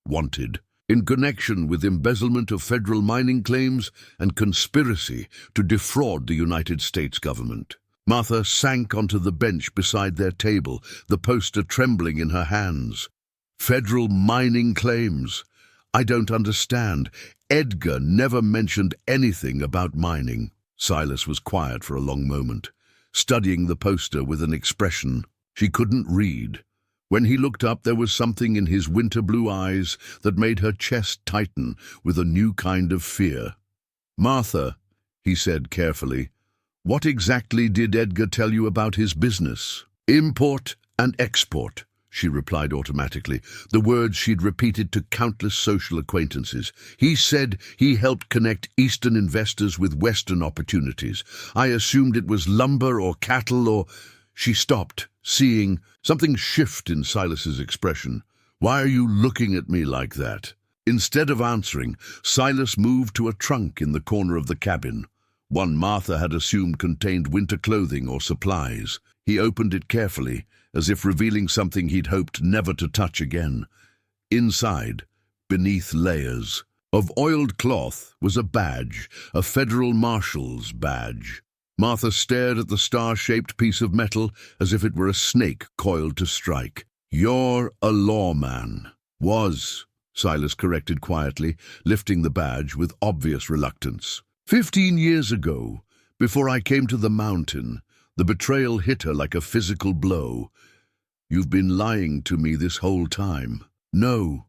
wanted, in connection with embezzlement of federal mining claims and conspiracy to defraud the United States government." Martha sank onto the bench beside their table, the poster trembling in her hands. "Federal mining claims? I don't understand. Edgar never mentioned anything about mining." Silas was quiet for a long moment, studying the poster with an expression she couldn't read. When he looked up, there was something in his winter blue eyes that made her chest tighten with a new kind of fear. "Martha," he said carefully, "what exactly did Edgar tell you about his business?" "Import and export," she replied automatically, the words she'd repeated to countless social acquaintances. "He said he helped connect Eastern investors with Western opportunities. I assumed it was lumber or cattle or—" She stopped, seeing something shift in Silas's expression. "Why are you looking at me like that?" Instead of answering, Silas moved to a trunk in the corner of the cabin, one Martha had assumed contained winter clothing or supplies. He opened it carefully, as if revealing something he'd hoped never to touch again. Inside, beneath layers of oiled cloth, was a badge, a federal marshal's badge. Martha stared at the star-shaped piece of metal as if it were a snake coiled to strike. "You're a lawman." "Was," Silas corrected quietly, lifting the badge with obvious reluctance. 15 years ago, before I came to the mountain, the betrayal hit her like a physical blow. "You've been lying to me this whole time." "No."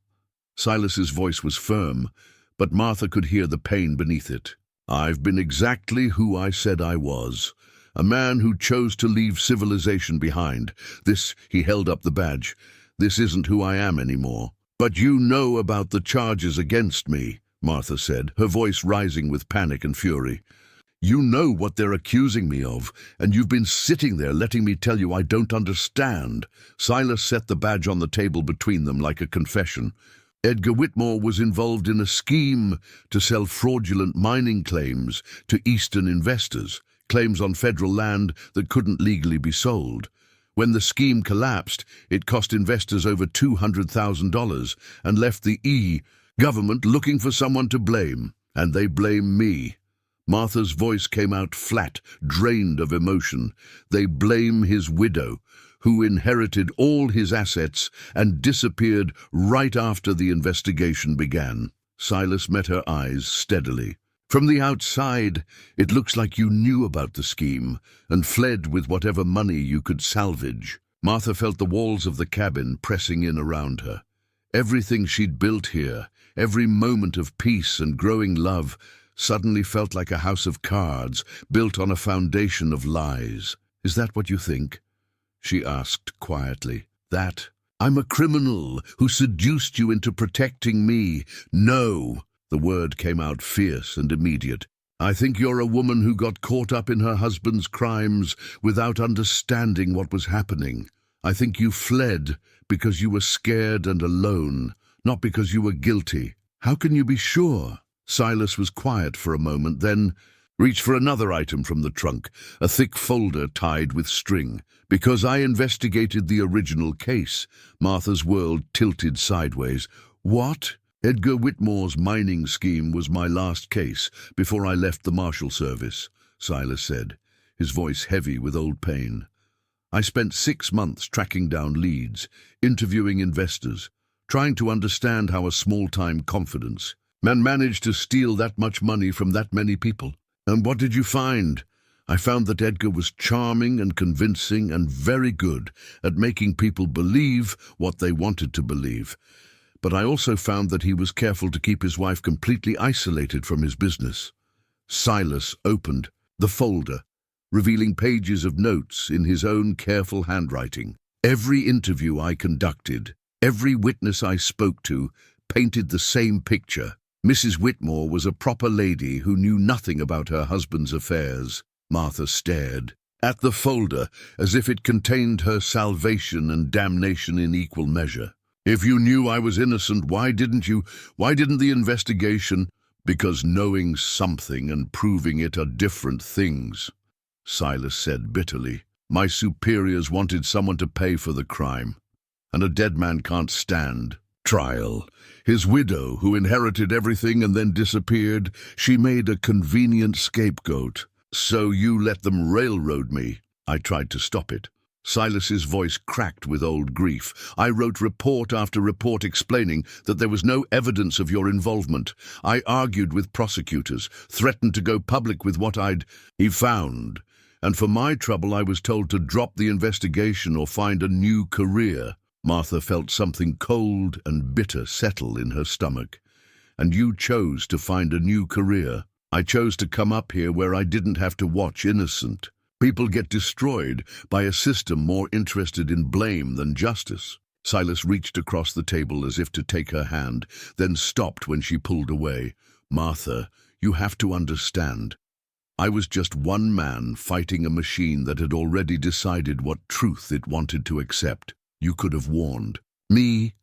Silas's voice was firm, but Martha could hear the pain beneath it. "I've been exactly who I said I was, a man who chose to leave civilization behind. He held up the badge, "this isn't who I am anymore." "But you know about the charges against me," Martha said, her voice rising with panic and fury. "You know what they're accusing me of, and you've been sitting there letting me tell you I don't understand." Silas set the badge on the table between them like a confession. "Edgar Whitmore was involved in a scheme to sell fraudulent mining claims to Eastern investors, claims on federal land that couldn't legally be sold. When the scheme collapsed, it cost investors over $200,000 and left the government looking for someone to blame. And they blame me." Martha's voice came out flat, drained of emotion. "They blame his widow, who inherited all his assets and disappeared right after the investigation began." Silas met her eyes steadily. "From the outside, it looks like you knew about the scheme and fled with whatever money you could salvage." Martha felt the walls of the cabin pressing in around her. Everything she'd built here, every moment of peace and growing love, suddenly felt like a house of cards built on a foundation of lies. "Is that what you think?" she asked quietly. "That I'm a criminal who seduced you into protecting me?" "No!" The word came out fierce and immediate. I think you're a woman who got caught up in her husband's crimes without understanding what was happening. I think you fled because you were scared and alone, not because you were guilty. How can you be sure?" Silas was quiet for a moment, then reached for another item from the trunk, a thick folder tied with string. "Because I investigated the original case." Martha's world tilted sideways. "What?" "Edgar Whitmore's mining scheme was my last case before I left the Marshal Service," Silas said, his voice heavy with old pain. "I spent 6 months tracking down leads, interviewing investors, trying to understand how a small-time confidence man managed to steal that much money from that many people. And what did you find?" "I found that Edgar was charming and convincing and very good at making people believe what they wanted to believe. But I also found that he was careful to keep his wife completely isolated from his business." Silas opened the folder, revealing pages of notes in his own careful handwriting. "Every interview I conducted, every witness I spoke to, painted the same picture. Mrs. Whitmore was a proper lady who knew nothing about her husband's affairs." Martha stared at the folder as if it contained her salvation and damnation in equal measure. "If you knew I was innocent, why didn't the investigation?" "Because knowing something and proving it are different things," Silas said bitterly. "My superiors wanted someone to pay for the crime, and a dead man can't stand trial. His widow, who inherited everything and then disappeared, she made a convenient scapegoat. So you let them railroad me." "I tried to stop it." Silas's voice cracked with old grief. "I wrote report after report explaining that there was no evidence of your involvement. I argued with prosecutors, threatened to go public with what he found. And for my trouble, I was told to drop the investigation or find a new career." Martha felt something cold and bitter settle in her stomach. "And you chose to find a new career." "I chose to come up here where I didn't have to watch innocent people get destroyed by a system more interested in blame than justice." Silas reached across the table as if to take her hand, then stopped when she pulled away. "Martha, you have to understand. I was just one man fighting a machine that had already decided what truth it wanted to accept. You could have warned me,"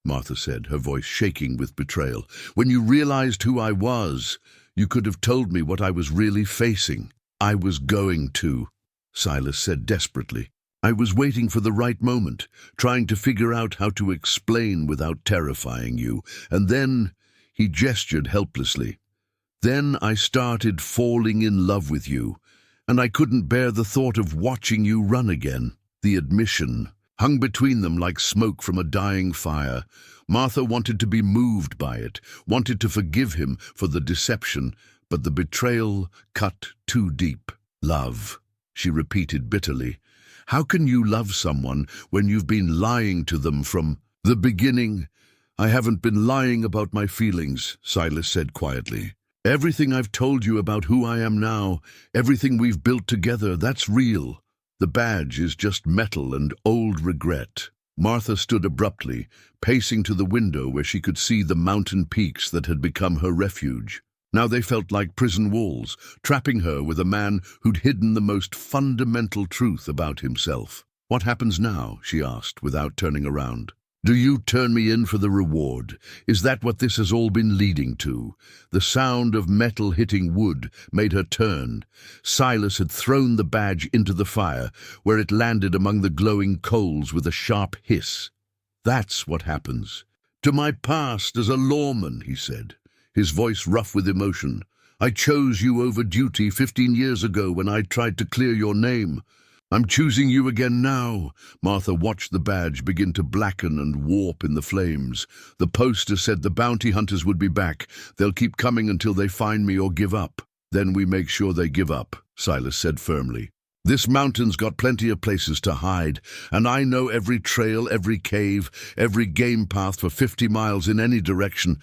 Martha said, her voice shaking with betrayal. "When you realized who I was, you could have told me what I was really facing." "I was going to," Silas said desperately. "I was waiting for the right moment, trying to figure out how to explain without terrifying you. And then," he gestured helplessly, "then I started falling in love with you, and I couldn't bear the thought of watching you run again." The admission hung between them like smoke from a dying fire. Martha wanted to be moved by it, wanted to forgive him for the deception, but the betrayal cut too deep. "Love," she repeated bitterly. "How can you love someone when you've been lying to them from the beginning?" "I haven't been lying about my feelings," Silas said quietly. "Everything I've told you about who I am now, everything we've built together, that's real. The badge is just metal and old regret." Martha stood abruptly, pacing to the window where she could see the mountain peaks that had become her refuge. Now they felt like prison walls, trapping her with a man who'd hidden the most fundamental truth about himself. "What happens now?" she asked, without turning around. "Do you turn me in for the reward? Is that what this has all been leading to?" The sound of metal hitting wood made her turn. Silas had thrown the badge into the fire, where it landed among the glowing coals with a sharp hiss. "That's what happens." "To my past as a lawman," he said, his voice rough with emotion. "I chose you over duty 15 years ago when I tried to clear your name. I'm choosing you again now." Martha watched the badge begin to blacken and warp in the flames. "The poster said the bounty hunters would be back. They'll keep coming until they find me or give up." "Then we make sure they give up," Silas said firmly. "This mountain's got plenty of places to hide, and I know every trail, every cave, every game path for 50 miles in any direction.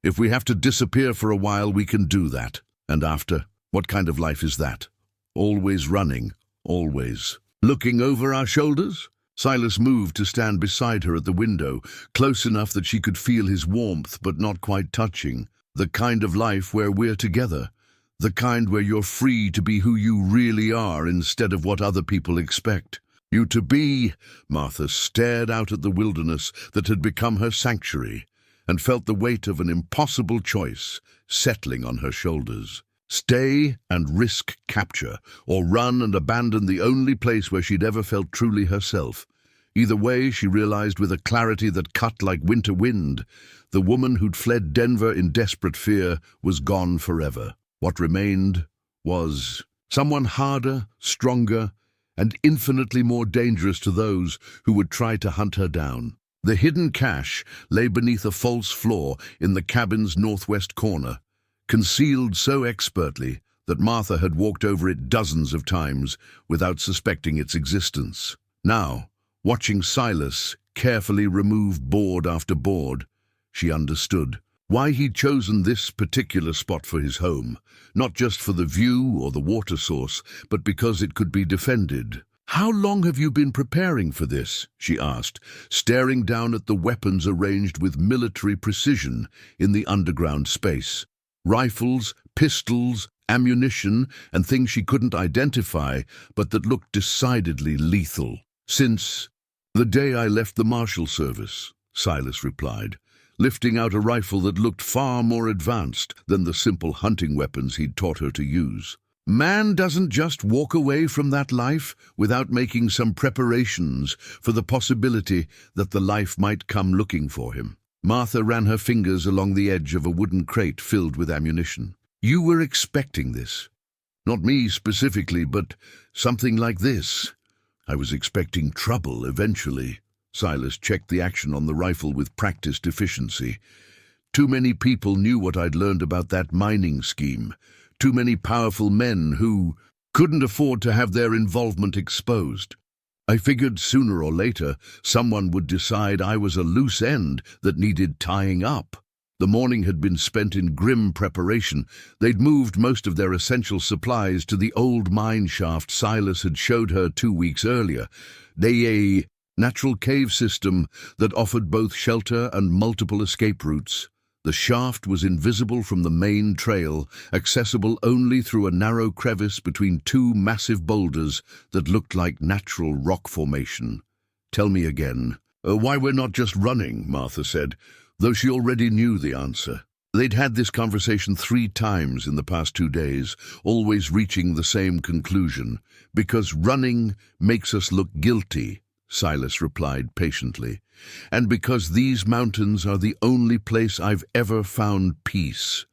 If we have to disappear for a while, we can do that. And after, what kind of life is that? Always running, always. Looking over our shoulders?" Silas moved to stand beside her at the window, close enough that she could feel his warmth but not quite touching. "The kind of life where we're together. The kind where you're free to be who you really are instead of what other people expect you to be. Martha stared out at the wilderness that had become her sanctuary and felt the weight of an impossible choice settling on her shoulders. Stay and risk capture, or run and abandon the only place where she'd ever felt truly herself. Either way, she realized with a clarity that cut like winter wind, the woman who'd fled Denver in desperate fear was gone forever. What remained was someone harder, stronger, and infinitely more dangerous to those who would try to hunt her down. The hidden cache lay beneath a false floor in the cabin's northwest corner, concealed so expertly that Martha had walked over it dozens of times without suspecting its existence. Now, watching Silas carefully remove board after board, she understood why he'd chosen this particular spot for his home, not just for the view or the water source, but because it could be defended. "How long have you been preparing for this?" she asked, staring down at the weapons arranged with military precision in the underground space. Rifles, pistols, ammunition, and things she couldn't identify, but that looked decidedly lethal. "Since the day I left the Marshal Service," Silas replied, lifting out a rifle that looked far more advanced than the simple hunting weapons he'd taught her to use. "Man doesn't just walk away from that life without making some preparations for the possibility that the life might come looking for him." Martha ran her fingers along the edge of a wooden crate filled with ammunition. "You were expecting this?" "Not me specifically, but something like this. I was expecting trouble eventually." Silas checked the action on the rifle with practiced efficiency. "Too many people knew what I'd learned about that mining scheme. Too many powerful men who couldn't afford to have their involvement exposed. I figured sooner or later someone would decide I was a loose end that needed tying up." The morning had been spent in grim preparation. They'd moved most of their essential supplies to the old mine shaft Silas had showed her 2 weeks earlier. A natural cave system that offered both shelter and multiple escape routes. The shaft was invisible from the main trail, accessible only through a narrow crevice between two massive boulders that looked like natural rock formation. "Tell me again, why we're not just running," Martha said, though she already knew the answer. They'd had this conversation 3 times in the past 2 days, always reaching the same conclusion. "Because running makes us look guilty," Silas replied patiently, "and because these mountains are the only place I've ever found peace.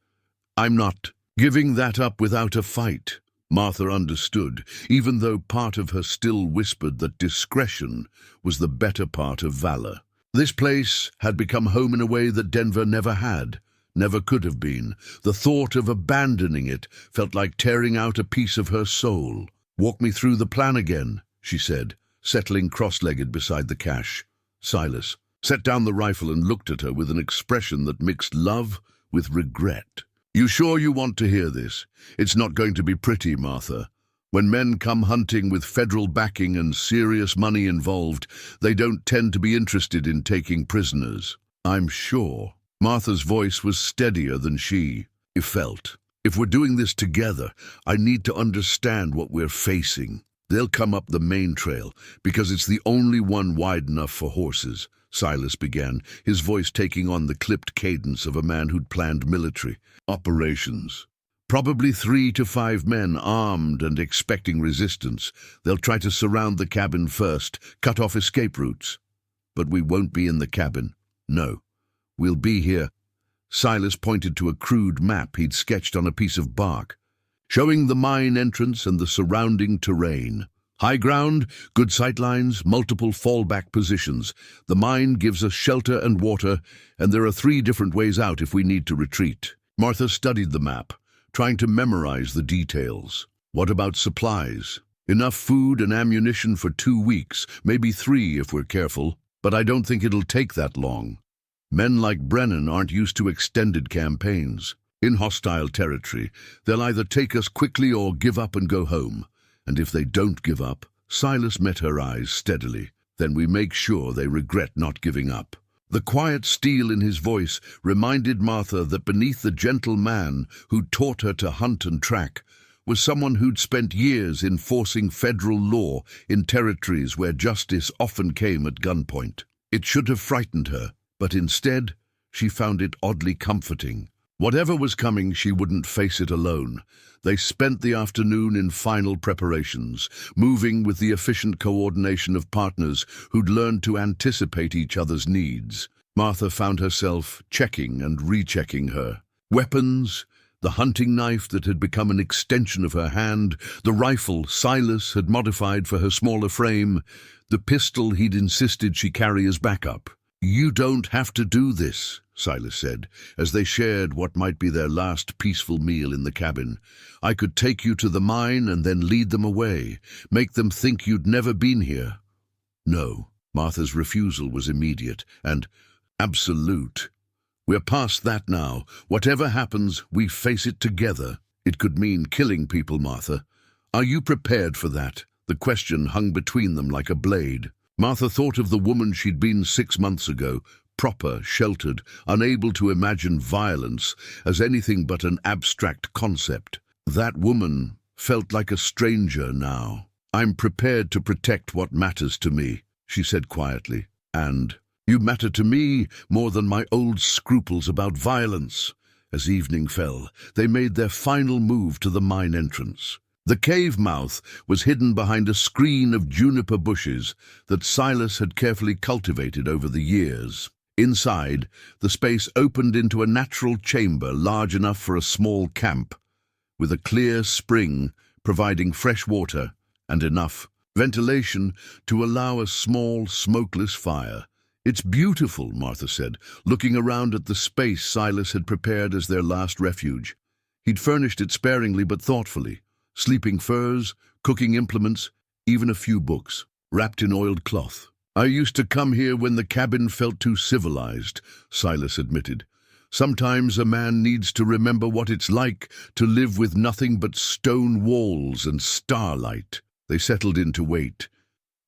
I'm not giving that up without a fight." Martha understood, even though part of her still whispered that discretion was the better part of valor. This place had become home in a way that Denver never had, never could have been. The thought of abandoning it felt like tearing out a piece of her soul. "Walk me through the plan again," she said, settling cross-legged beside the cache. Silas set down the rifle and looked at her with an expression that mixed love with regret. "You sure you want to hear this? It's not going to be pretty, Martha. When men come hunting with federal backing and serious money involved, they don't tend to be interested in taking prisoners." "I'm sure." Martha's voice was steadier than she felt. "If we're doing this together, I need to understand what we're facing. They'll come up the main trail, because it's the only one wide enough for horses," Silas began, his voice taking on the clipped cadence of a man who'd planned military operations. "Probably 3 to 5 men armed and expecting resistance. They'll try to surround the cabin first, cut off escape routes. But we won't be in the cabin. No, we'll be here." Silas pointed to a crude map he'd sketched on a piece of bark, showing the mine entrance and the surrounding terrain. "High ground, good sightlines, multiple fallback positions. The mine gives us shelter and water, and there are 3 different ways out if we need to retreat." Martha studied the map, trying to memorize the details. "What about supplies?" "Enough food and ammunition for 2 weeks, maybe 3 if we're careful, but I don't think it'll take that long. Men like Brennan aren't used to extended campaigns. In hostile territory, they'll either take us quickly or give up and go home. And if they don't give up," Silas met her eyes steadily, "then we make sure they regret not giving up." The quiet steel in his voice reminded Martha that beneath the gentle man who'd taught her to hunt and track was someone who'd spent years enforcing federal law in territories where justice often came at gunpoint. It should have frightened her, but instead, she found it oddly comforting. Whatever was coming, she wouldn't face it alone. They spent the afternoon in final preparations, moving with the efficient coordination of partners who'd learned to anticipate each other's needs. Martha found herself checking and rechecking her weapons, the hunting knife that had become an extension of her hand, the rifle Silas had modified for her smaller frame, the pistol he'd insisted she carry as backup. "You don't have to do this," Silas said, as they shared what might be their last peaceful meal in the cabin. "I could take you to the mine and then lead them away, make them think you'd never been here." No, Martha's refusal was immediate and absolute. "We're past that now. Whatever happens, we face it together." It could mean killing people, Martha. Are you prepared for that? The question hung between them like a blade. Martha thought of the woman she'd been 6 months ago, proper, sheltered, unable to imagine violence as anything but an abstract concept. That woman felt like a stranger now. "I'm prepared to protect what matters to me," she said quietly. "And you matter to me more than my old scruples about violence." As evening fell, they made their final move to the mine entrance. The cave mouth was hidden behind a screen of juniper bushes that Silas had carefully cultivated over the years. Inside, the space opened into a natural chamber large enough for a small camp, with a clear spring providing fresh water and enough ventilation to allow a small, smokeless fire. "It's beautiful," Martha said, looking around at the space Silas had prepared as their last refuge. He'd furnished it sparingly but thoughtfully. Sleeping furs, cooking implements, even a few books, wrapped in oiled cloth. "I used to come here when the cabin felt too civilized," Silas admitted. "Sometimes a man needs to remember what it's like to live with nothing but stone walls and starlight." They settled in to wait,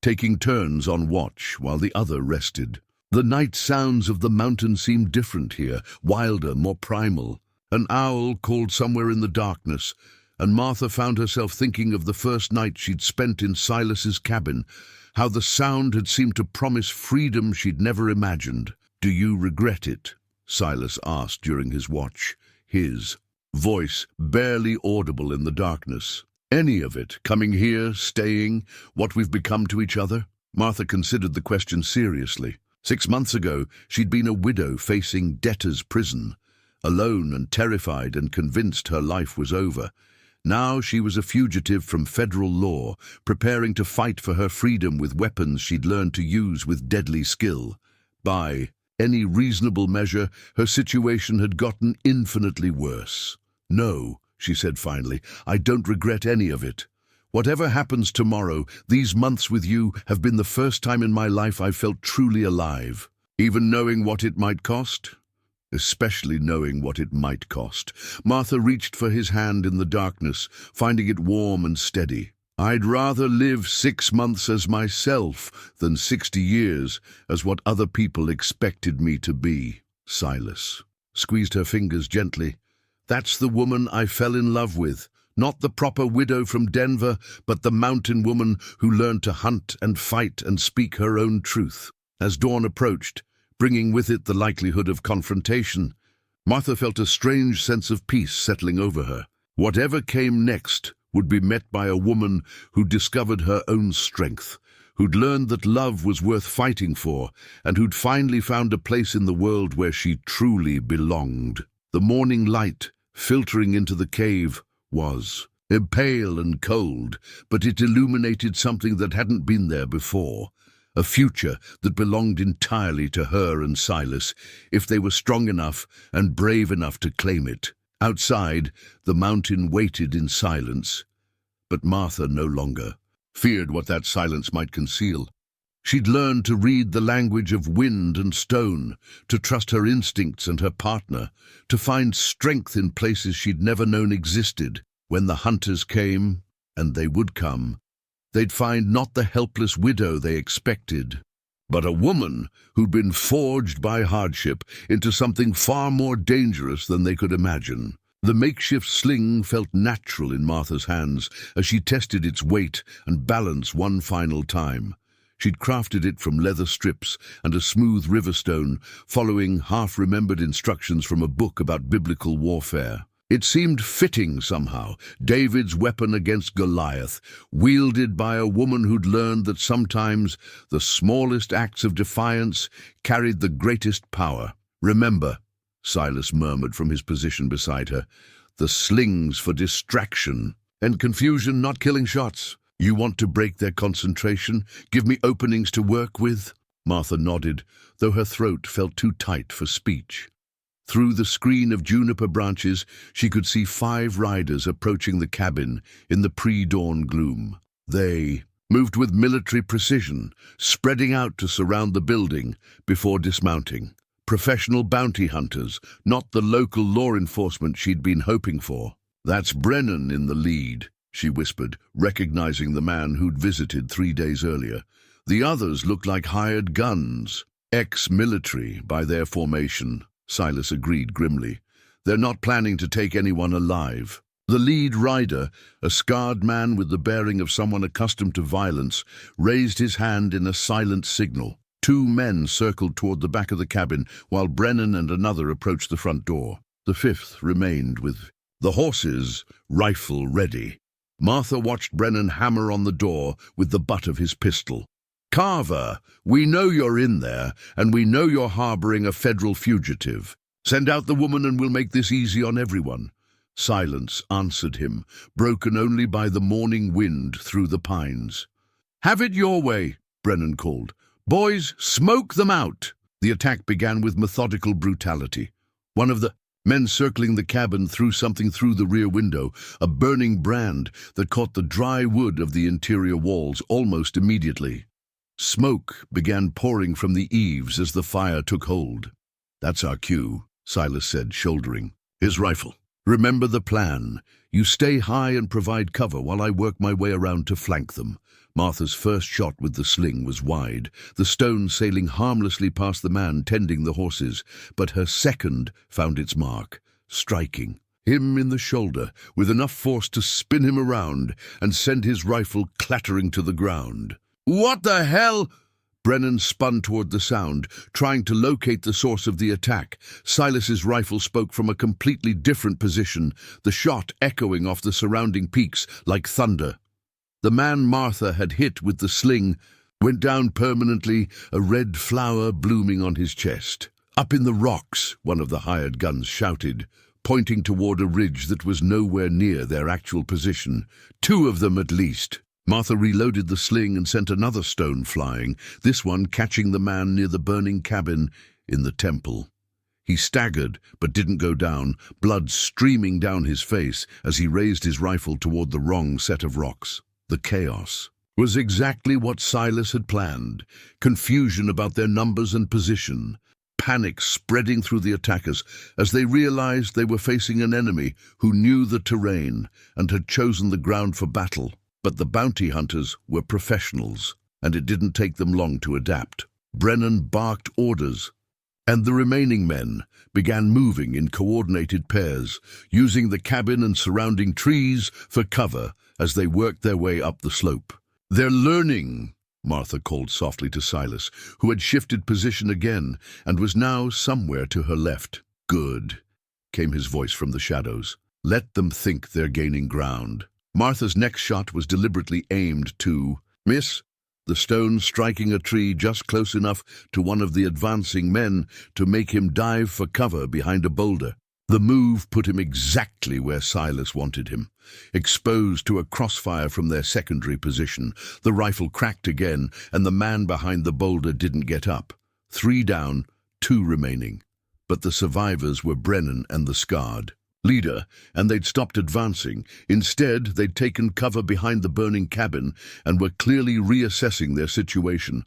taking turns on watch while the other rested. The night sounds of the mountain seemed different here, wilder, more primal. An owl called somewhere in the darkness, and Martha found herself thinking of the first night she'd spent in Silas's cabin, how the sound had seemed to promise freedom she'd never imagined. "Do you regret it?" Silas asked during his watch, his voice barely audible in the darkness. "Any of it, coming here, staying, what we've become to each other?" Martha considered the question seriously. 6 months ago, she'd been a widow facing debtor's prison, alone and terrified and convinced her life was over. Now she was a fugitive from federal law, preparing to fight for her freedom with weapons she'd learned to use with deadly skill. By any reasonable measure, her situation had gotten infinitely worse. "No," she said finally, "I don't regret any of it. Whatever happens tomorrow, these months with you have been the first time in my life I've felt truly alive. Even knowing what it might cost?" "Especially knowing what it might cost." Martha reached for his hand in the darkness, finding it warm and steady. "I'd rather live 6 months as myself than 60 years as what other people expected me to be." Silas squeezed her fingers gently. "That's the woman I fell in love with. Not the proper widow from Denver, but the mountain woman who learned to hunt and fight and speak her own truth." As dawn approached, bringing with it the likelihood of confrontation, Martha felt a strange sense of peace settling over her. Whatever came next would be met by a woman who'd discovered her own strength, who'd learned that love was worth fighting for, and who'd finally found a place in the world where she truly belonged. The morning light, filtering into the cave, was pale and cold, but it illuminated something that hadn't been there before. A future that belonged entirely to her and Silas, if they were strong enough and brave enough to claim it. Outside, the mountain waited in silence, but Martha no longer feared what that silence might conceal. She'd learned to read the language of wind and stone, to trust her instincts and her partner, to find strength in places she'd never known existed. When the hunters came, and they would come, they'd find not the helpless widow they expected, but a woman who'd been forged by hardship into something far more dangerous than they could imagine. The makeshift sling felt natural in Martha's hands as she tested its weight and balance one final time. She'd crafted it from leather strips and a smooth riverstone, following half-remembered instructions from a book about biblical warfare. It seemed fitting somehow, David's weapon against Goliath, wielded by a woman who'd learned that sometimes the smallest acts of defiance carried the greatest power. "Remember," Silas murmured from his position beside her, "the sling's for distraction and confusion, not killing shots. You want to break their concentration? Give me openings to work with?" Martha nodded, though her throat felt too tight for speech. Through the screen of juniper branches, she could see 5 riders approaching the cabin in the pre-dawn gloom. They moved with military precision, spreading out to surround the building before dismounting. Professional bounty hunters, not the local law enforcement she'd been hoping for. "That's Brennan in the lead," she whispered, recognizing the man who'd visited 3 days earlier. "The others look like hired guns, ex-military by their formation." Silas agreed grimly. "They're not planning to take anyone alive." The lead rider, a scarred man with the bearing of someone accustomed to violence, raised his hand in a silent signal. 2 men circled toward the back of the cabin, while Brennan and another approached the front door. The 5th remained with the horses, rifle ready. Martha watched Brennan hammer on the door with the butt of his pistol. "Carver, we know you're in there, and we know you're harboring a federal fugitive. Send out the woman and we'll make this easy on everyone." Silence answered him, broken only by the morning wind through the pines. "Have it your way," Brennan called. "Boys, smoke them out." The attack began with methodical brutality. One of the men circling the cabin threw something through the rear window, a burning brand that caught the dry wood of the interior walls almost immediately. Smoke began pouring from the eaves as the fire took hold. "That's our cue," Silas said, shouldering his rifle. "Remember the plan. You stay high and provide cover while I work my way around to flank them." Martha's first shot with the sling was wide, the stone sailing harmlessly past the man tending the horses, but her second found its mark, striking him in the shoulder with enough force to spin him around and send his rifle clattering to the ground. "What the hell?" Brennan spun toward the sound, trying to locate the source of the attack. Silas's rifle spoke from a completely different position, the shot echoing off the surrounding peaks like thunder. The man Martha had hit with the sling went down permanently, a red flower blooming on his chest. "Up in the rocks," one of the hired guns shouted, pointing toward a ridge that was nowhere near their actual position. "2 of them at least." Martha reloaded the sling and sent another stone flying, this one catching the man near the burning cabin in the temple. He staggered, but didn't go down, blood streaming down his face as he raised his rifle toward the wrong set of rocks. The chaos was exactly what Silas had planned. Confusion about their numbers and position. Panic spreading through the attackers as they realized they were facing an enemy who knew the terrain and had chosen the ground for battle. But the bounty hunters were professionals, and it didn't take them long to adapt. Brennan barked orders, and the remaining men began moving in coordinated pairs, using the cabin and surrounding trees for cover as they worked their way up the slope. "They're learning," Martha called softly to Silas, who had shifted position again and was now somewhere to her left. "Good," came his voice from the shadows. "Let them think they're gaining ground." Martha's next shot was deliberately aimed to miss, the stone striking a tree just close enough to one of the advancing men to make him dive for cover behind a boulder. The move put him exactly where Silas wanted him, exposed to a crossfire from their secondary position. The rifle cracked again, and the man behind the boulder didn't get up. 3 down, 2 remaining. But the survivors were Brennan and the scarred leader, and they'd stopped advancing. Instead, they'd taken cover behind the burning cabin and were clearly reassessing their situation.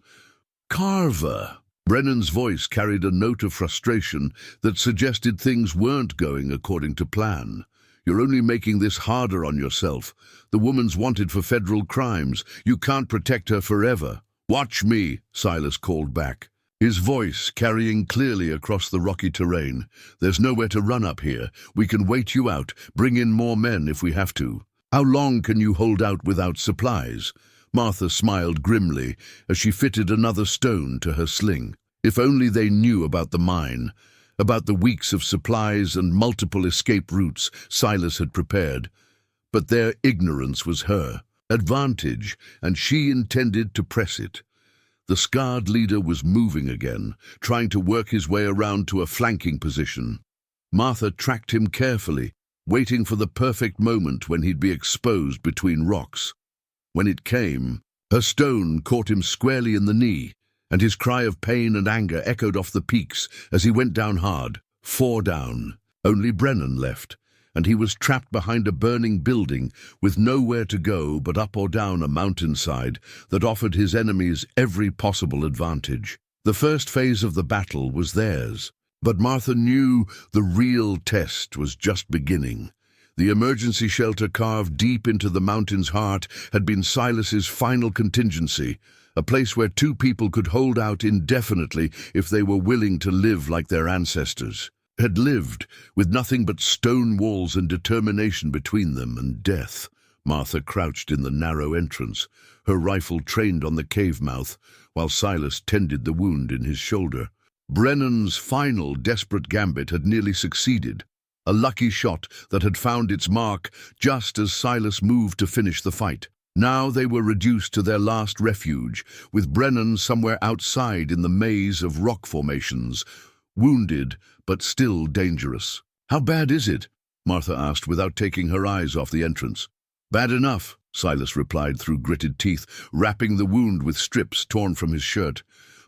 "Carver!" Brennan's voice carried a note of frustration that suggested things weren't going according to plan. "You're only making this harder on yourself. The woman's wanted for federal crimes. You can't protect her forever." "Watch me," Silas called back, his voice carrying clearly across the rocky terrain. "There's nowhere to run up here. We can wait you out, bring in more men if we have to. How long can you hold out without supplies?" Martha smiled grimly as she fitted another stone to her sling. If only they knew about the mine, about the weeks of supplies and multiple escape routes Silas had prepared. But their ignorance was her advantage, and she intended to press it. The scarred leader was moving again, trying to work his way around to a flanking position. Martha tracked him carefully, waiting for the perfect moment when he'd be exposed between rocks. When it came, her stone caught him squarely in the knee, and his cry of pain and anger echoed off the peaks as he went down hard. 4 down. Only Brennan left, and he was trapped behind a burning building with nowhere to go but up or down a mountainside that offered his enemies every possible advantage. The first phase of the battle was theirs, but Martha knew the real test was just beginning. The emergency shelter carved deep into the mountain's heart had been Silas's final contingency, a place where 2 people could hold out indefinitely if they were willing to live like their ancestors had lived, with nothing but stone walls and determination between them and death. Martha crouched in the narrow entrance, her rifle trained on the cave mouth, while Silas tended the wound in his shoulder. Brennan's final desperate gambit had nearly succeeded, a lucky shot that had found its mark just as Silas moved to finish the fight. Now they were reduced to their last refuge, with Brennan somewhere outside in the maze of rock formations, wounded but still dangerous. "How bad is it?" Martha asked without taking her eyes off the entrance. "Bad enough," Silas replied through gritted teeth, wrapping the wound with strips torn from his shirt.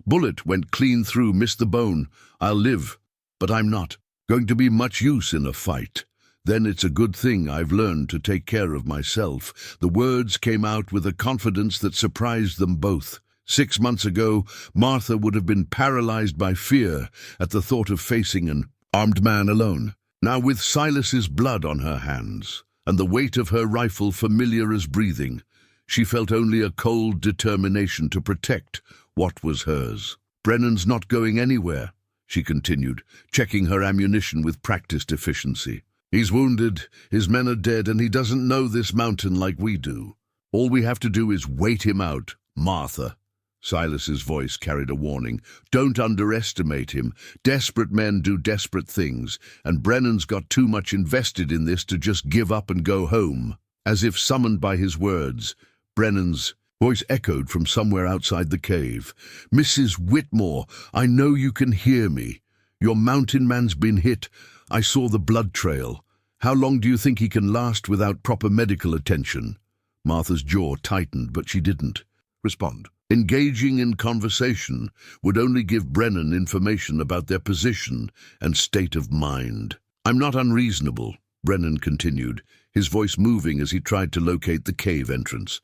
"Bullet went clean through, missed the bone. I'll live, but I'm not going to be much use in a fight. Then it's a good thing I've learned to take care of myself." The words came out with a confidence that surprised them both. 6 months ago, Martha would have been paralyzed by fear at the thought of facing an armed man alone. Now, with Silas's blood on her hands and the weight of her rifle familiar as breathing, she felt only a cold determination to protect what was hers. "Brennan's not going anywhere," she continued, checking her ammunition with practiced efficiency. "He's wounded, his men are dead, and he doesn't know this mountain like we do. All we have to do is wait him out, Martha." Silas's voice carried a warning. "Don't underestimate him. Desperate men do desperate things, and Brennan's got too much invested in this to just give up and go home." As if summoned by his words, Brennan's voice echoed from somewhere outside the cave. "Mrs. Whitmore, I know you can hear me. Your mountain man's been hit. I saw the blood trail. How long do you think he can last without proper medical attention?" Martha's jaw tightened, but she didn't respond. Engaging in conversation would only give Brennan information about their position and state of mind. "I'm not unreasonable," Brennan continued, his voice moving as he tried to locate the cave entrance.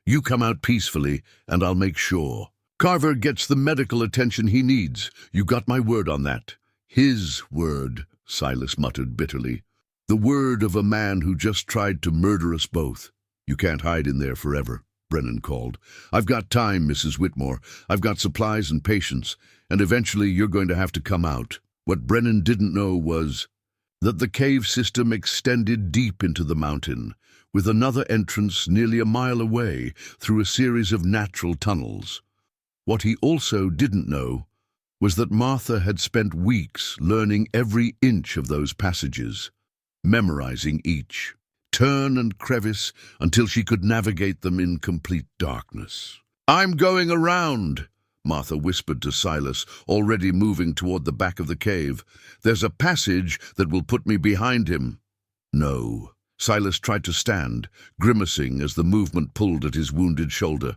"You come out peacefully, and I'll make sure. Carver gets the medical attention he needs. You got my word on that." "His word," Silas muttered bitterly. "The word of a man who just tried to murder us both." "You can't hide in there forever," Brennan called. "I've got time, Mrs. Whitmore. I've got supplies and patience, and eventually you're going to have to come out." What Brennan didn't know was that the cave system extended deep into the mountain, with another entrance nearly a mile away through a series of natural tunnels. What he also didn't know was that Martha had spent weeks learning every inch of those passages, memorizing each turn and crevice until she could navigate them in complete darkness. "I'm going around," Martha whispered to Silas, already moving toward the back of the cave. "There's a passage that will put me behind him." "No." Silas tried to stand, grimacing as the movement pulled at his wounded shoulder.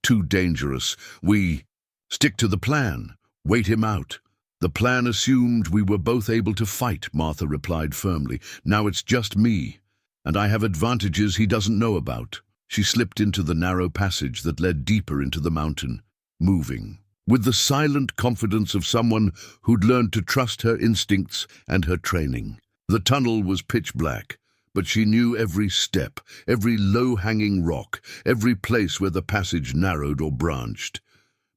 "Too dangerous. We stick to the plan. Wait him out." "The plan assumed we were both able to fight," Martha replied firmly. "Now it's just me, and I have advantages he doesn't know about." She slipped into the narrow passage that led deeper into the mountain, moving with the silent confidence of someone who'd learned to trust her instincts and her training. The tunnel was pitch black, but she knew every step, every low-hanging rock, every place where the passage narrowed or branched.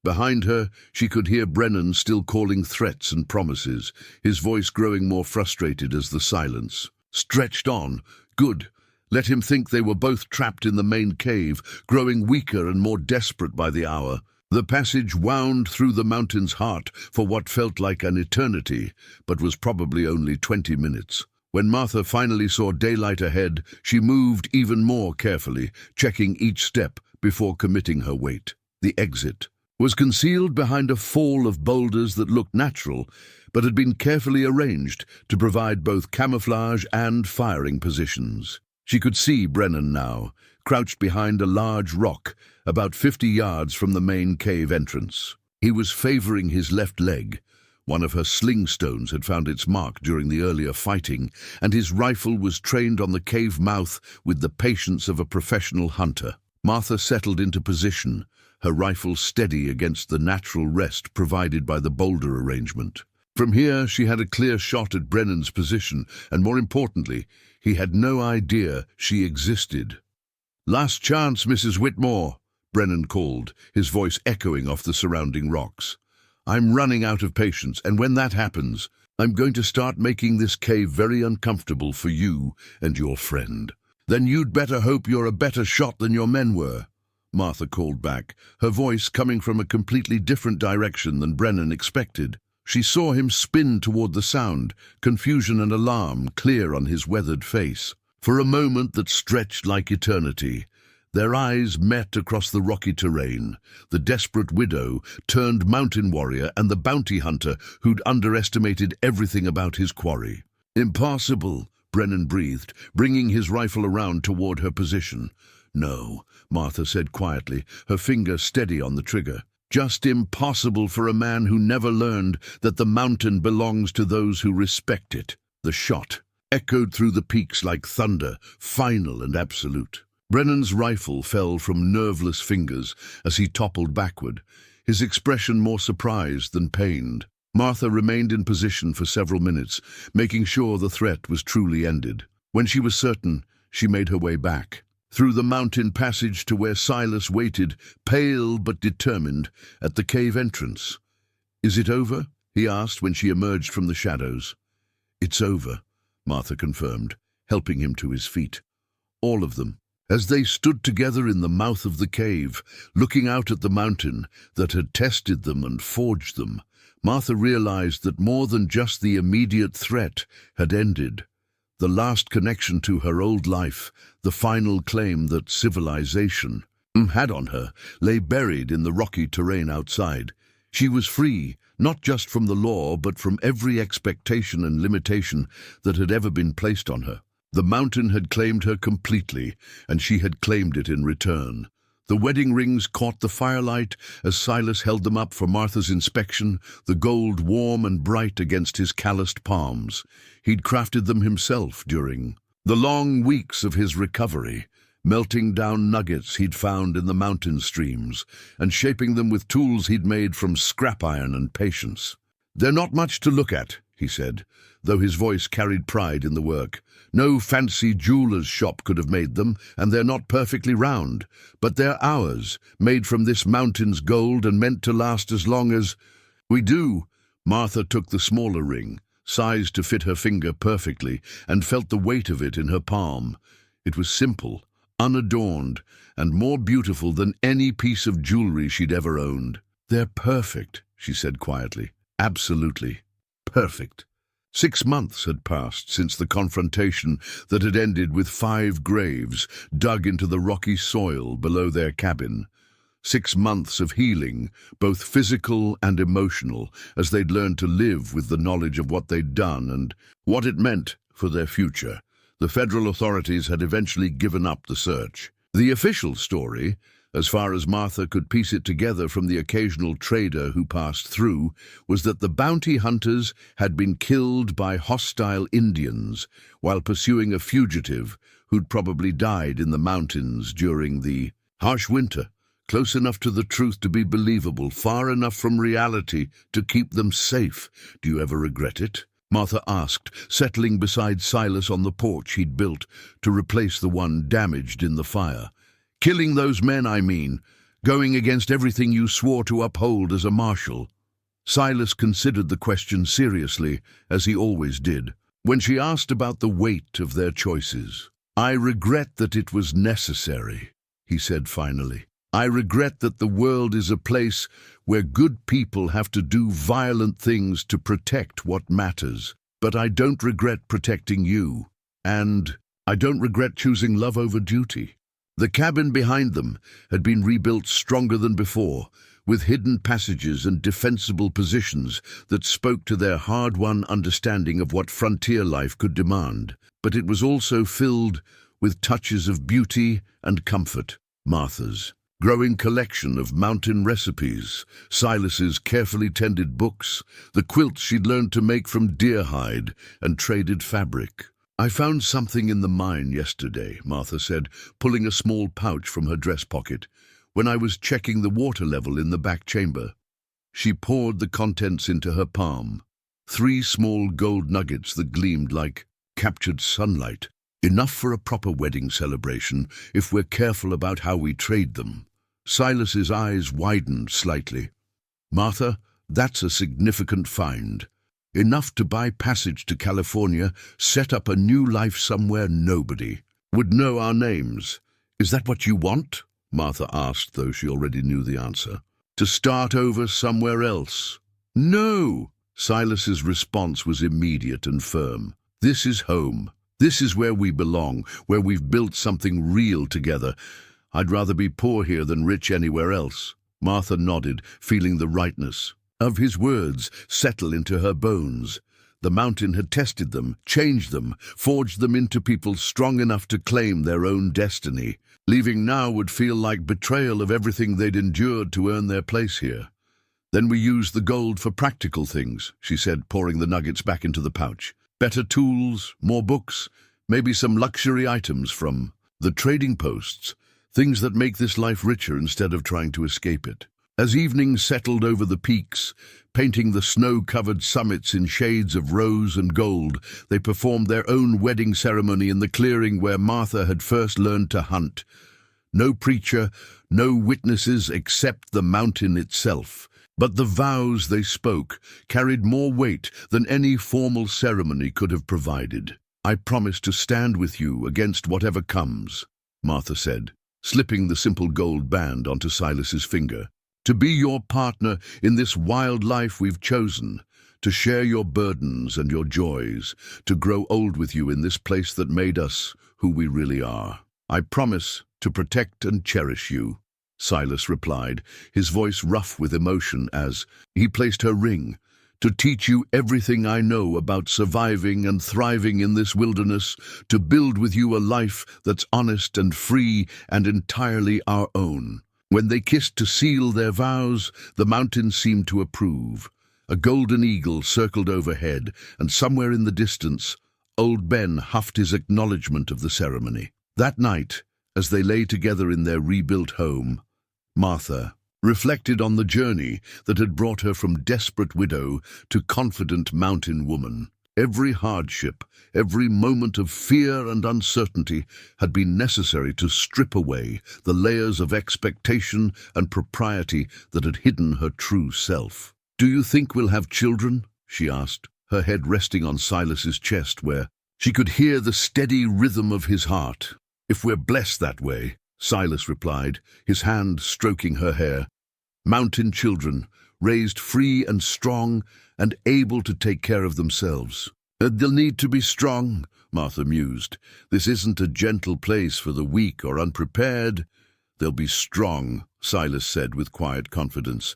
Behind her, she could hear Brennan still calling threats and promises, his voice growing more frustrated as the silence stretched on. Good. Let him think they were both trapped in the main cave, growing weaker and more desperate by the hour. The passage wound through the mountain's heart for what felt like an eternity, but was probably only 20 minutes. When Martha finally saw daylight ahead, she moved even more carefully, checking each step before committing her weight. The exit was concealed behind a fall of boulders that looked natural, but had been carefully arranged to provide both camouflage and firing positions. She could see Brennan now, crouched behind a large rock, about 50 yards from the main cave entrance. He was favoring his left leg. One of her sling stones had found its mark during the earlier fighting, and his rifle was trained on the cave mouth with the patience of a professional hunter. Martha settled into position, her rifle steady against the natural rest provided by the boulder arrangement. From here, she had a clear shot at Brennan's position, and more importantly, he had no idea she existed. "Last chance, Mrs. Whitmore," Brennan called, his voice echoing off the surrounding rocks. "I'm running out of patience, and when that happens, I'm going to start making this cave very uncomfortable for you and your friend." "Then you'd better hope you're a better shot than your men were," Martha called back, her voice coming from a completely different direction than Brennan expected. She saw him spin toward the sound, confusion and alarm clear on his weathered face. For a moment that stretched like eternity, their eyes met across the rocky terrain, the desperate widow turned mountain warrior and the bounty hunter who'd underestimated everything about his quarry. "Impossible," Brennan breathed, bringing his rifle around toward her position. "No," Martha said quietly, her finger steady on the trigger. "Just impossible for a man who never learned that the mountain belongs to those who respect it." The shot echoed through the peaks like thunder, final and absolute. Brennan's rifle fell from nerveless fingers as he toppled backward, his expression more surprised than pained. Martha remained in position for several minutes, making sure the threat was truly ended. When she was certain, she made her way back, through the mountain passage to where Silas waited, pale but determined, at the cave entrance. "Is it over?" he asked when she emerged from the shadows. "It's over," Martha confirmed, helping him to his feet. All of them. As they stood together in the mouth of the cave, looking out at the mountain that had tested them and forged them, Martha realized that more than just the immediate threat had ended. The last connection to her old life, the final claim that civilization had on her, lay buried in the rocky terrain outside. She was free, not just from the law, but from every expectation and limitation that had ever been placed on her. The mountain had claimed her completely, and she had claimed it in return. The wedding rings caught the firelight as Silas held them up for Martha's inspection, the gold warm and bright against his calloused palms. He'd crafted them himself during the long weeks of his recovery, melting down nuggets he'd found in the mountain streams and shaping them with tools he'd made from scrap iron and patience. "They're not much to look at," he said, though his voice carried pride in the work. "No fancy jeweler's shop could have made them, and they're not perfectly round. But they're ours, made from this mountain's gold and meant to last as long as we do." Martha took the smaller ring, sized to fit her finger perfectly, and felt the weight of it in her palm. It was simple, unadorned, and more beautiful than any piece of jewelry she'd ever owned. "They're perfect," she said quietly. "Absolutely perfect." 6 months had passed since the confrontation that had ended with 5 graves dug into the rocky soil below their cabin. 6 months of healing, both physical and emotional, as they'd learned to live with the knowledge of what they'd done and what it meant for their future. The federal authorities had eventually given up the search. The official story, as far as Martha could piece it together from the occasional trader who passed through, was that the bounty hunters had been killed by hostile Indians while pursuing a fugitive who'd probably died in the mountains during the harsh winter, close enough to the truth to be believable, far enough from reality to keep them safe. "Do you ever regret it?" Martha asked, settling beside Silas on the porch he'd built to replace the one damaged in the fire. "Killing those men, I mean. Going against everything you swore to uphold as a marshal." Silas considered the question seriously, as he always did. When she asked about the weight of their choices, "I regret that it was necessary," he said finally. "I regret that the world is a place where good people have to do violent things to protect what matters. But I don't regret protecting you. And I don't regret choosing love over duty." The cabin behind them had been rebuilt stronger than before, with hidden passages and defensible positions that spoke to their hard-won understanding of what frontier life could demand. But it was also filled with touches of beauty and comfort. Martha's growing collection of mountain recipes, Silas's carefully tended books, the quilts she'd learned to make from deer hide and traded fabric. "I found something in the mine yesterday," Martha said, pulling a small pouch from her dress pocket, "when I was checking the water level in the back chamber." She poured the contents into her palm. 3 small gold nuggets that gleamed like captured sunlight. Enough for a proper wedding celebration if we're careful about how we trade them. Silas's eyes widened slightly. "Martha, that's a significant find. Enough to buy passage to California, set up a new life somewhere nobody would know our names. Is that what you want?" Martha asked, though she already knew the answer. "To start over somewhere else?" "No!" Silas's response was immediate and firm. "This is home. This is where we belong, where we've built something real together. I'd rather be poor here than rich anywhere else." Martha nodded, feeling the rightness of his words settle into her bones. The mountain had tested them, changed them, forged them into people strong enough to claim their own destiny. Leaving now would feel like betrayal of everything they'd endured to earn their place here. "Then we use the gold for practical things," she said, pouring the nuggets back into the pouch. "Better tools, more books, maybe some luxury items from the trading posts, things that make this life richer instead of trying to escape it." As evening settled over the peaks, painting the snow-covered summits in shades of rose and gold, they performed their own wedding ceremony in the clearing where Martha had first learned to hunt. No preacher, no witnesses except the mountain itself. But the vows they spoke carried more weight than any formal ceremony could have provided. "I promise to stand with you against whatever comes," Martha said, slipping the simple gold band onto Silas's finger. "To be your partner in this wild life we've chosen, to share your burdens and your joys, to grow old with you in this place that made us who we really are. I promise to protect and cherish you," Silas replied, his voice rough with emotion as he placed her ring. "To teach you everything I know about surviving and thriving in this wilderness, to build with you a life that's honest and free and entirely our own." When they kissed to seal their vows, the mountain seemed to approve. A golden eagle circled overhead, and somewhere in the distance, old Ben huffed his acknowledgement of the ceremony. That night, as they lay together in their rebuilt home, Martha reflected on the journey that had brought her from desperate widow to confident mountain woman. Every hardship, every moment of fear and uncertainty had been necessary to strip away the layers of expectation and propriety that had hidden her true self. "Do you think we'll have children?" she asked, her head resting on Silas's chest where she could hear the steady rhythm of his heart. "If we're blessed that way," Silas replied, his hand stroking her hair. "Mountain children, raised free and strong and able to take care of themselves." "They'll need to be strong," Martha mused. "This isn't a gentle place for the weak or unprepared." "They'll be strong," Silas said with quiet confidence.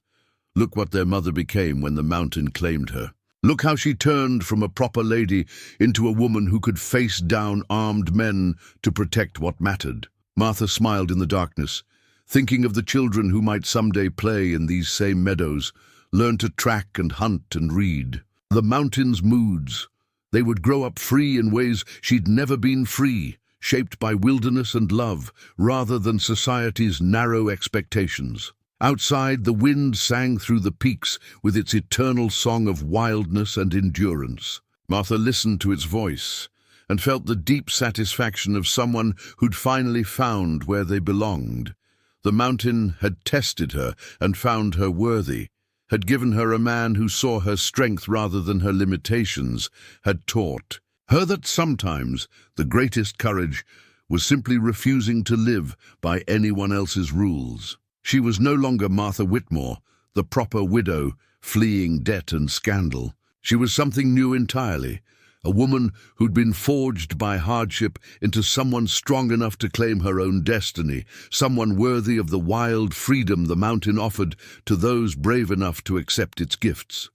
"Look what their mother became when the mountain claimed her. Look how she turned from a proper lady into a woman who could face down armed men to protect what mattered." Martha smiled in the darkness, thinking of the children who might someday play in these same meadows, learn to track and hunt and read. The mountain's moods. They would grow up free in ways she'd never been free, shaped by wilderness and love, rather than society's narrow expectations. Outside, the wind sang through the peaks with its eternal song of wildness and endurance. Martha listened to its voice and felt the deep satisfaction of someone who'd finally found where they belonged. The mountain had tested her and found her worthy, had given her a man who saw her strength rather than her limitations, had taught her that sometimes the greatest courage was simply refusing to live by anyone else's rules. She was no longer Martha Whitmore, the proper widow, fleeing debt and scandal. She was something new entirely, a woman who'd been forged by hardship into someone strong enough to claim her own destiny, someone worthy of the wild freedom the mountain offered to those brave enough to accept its gifts.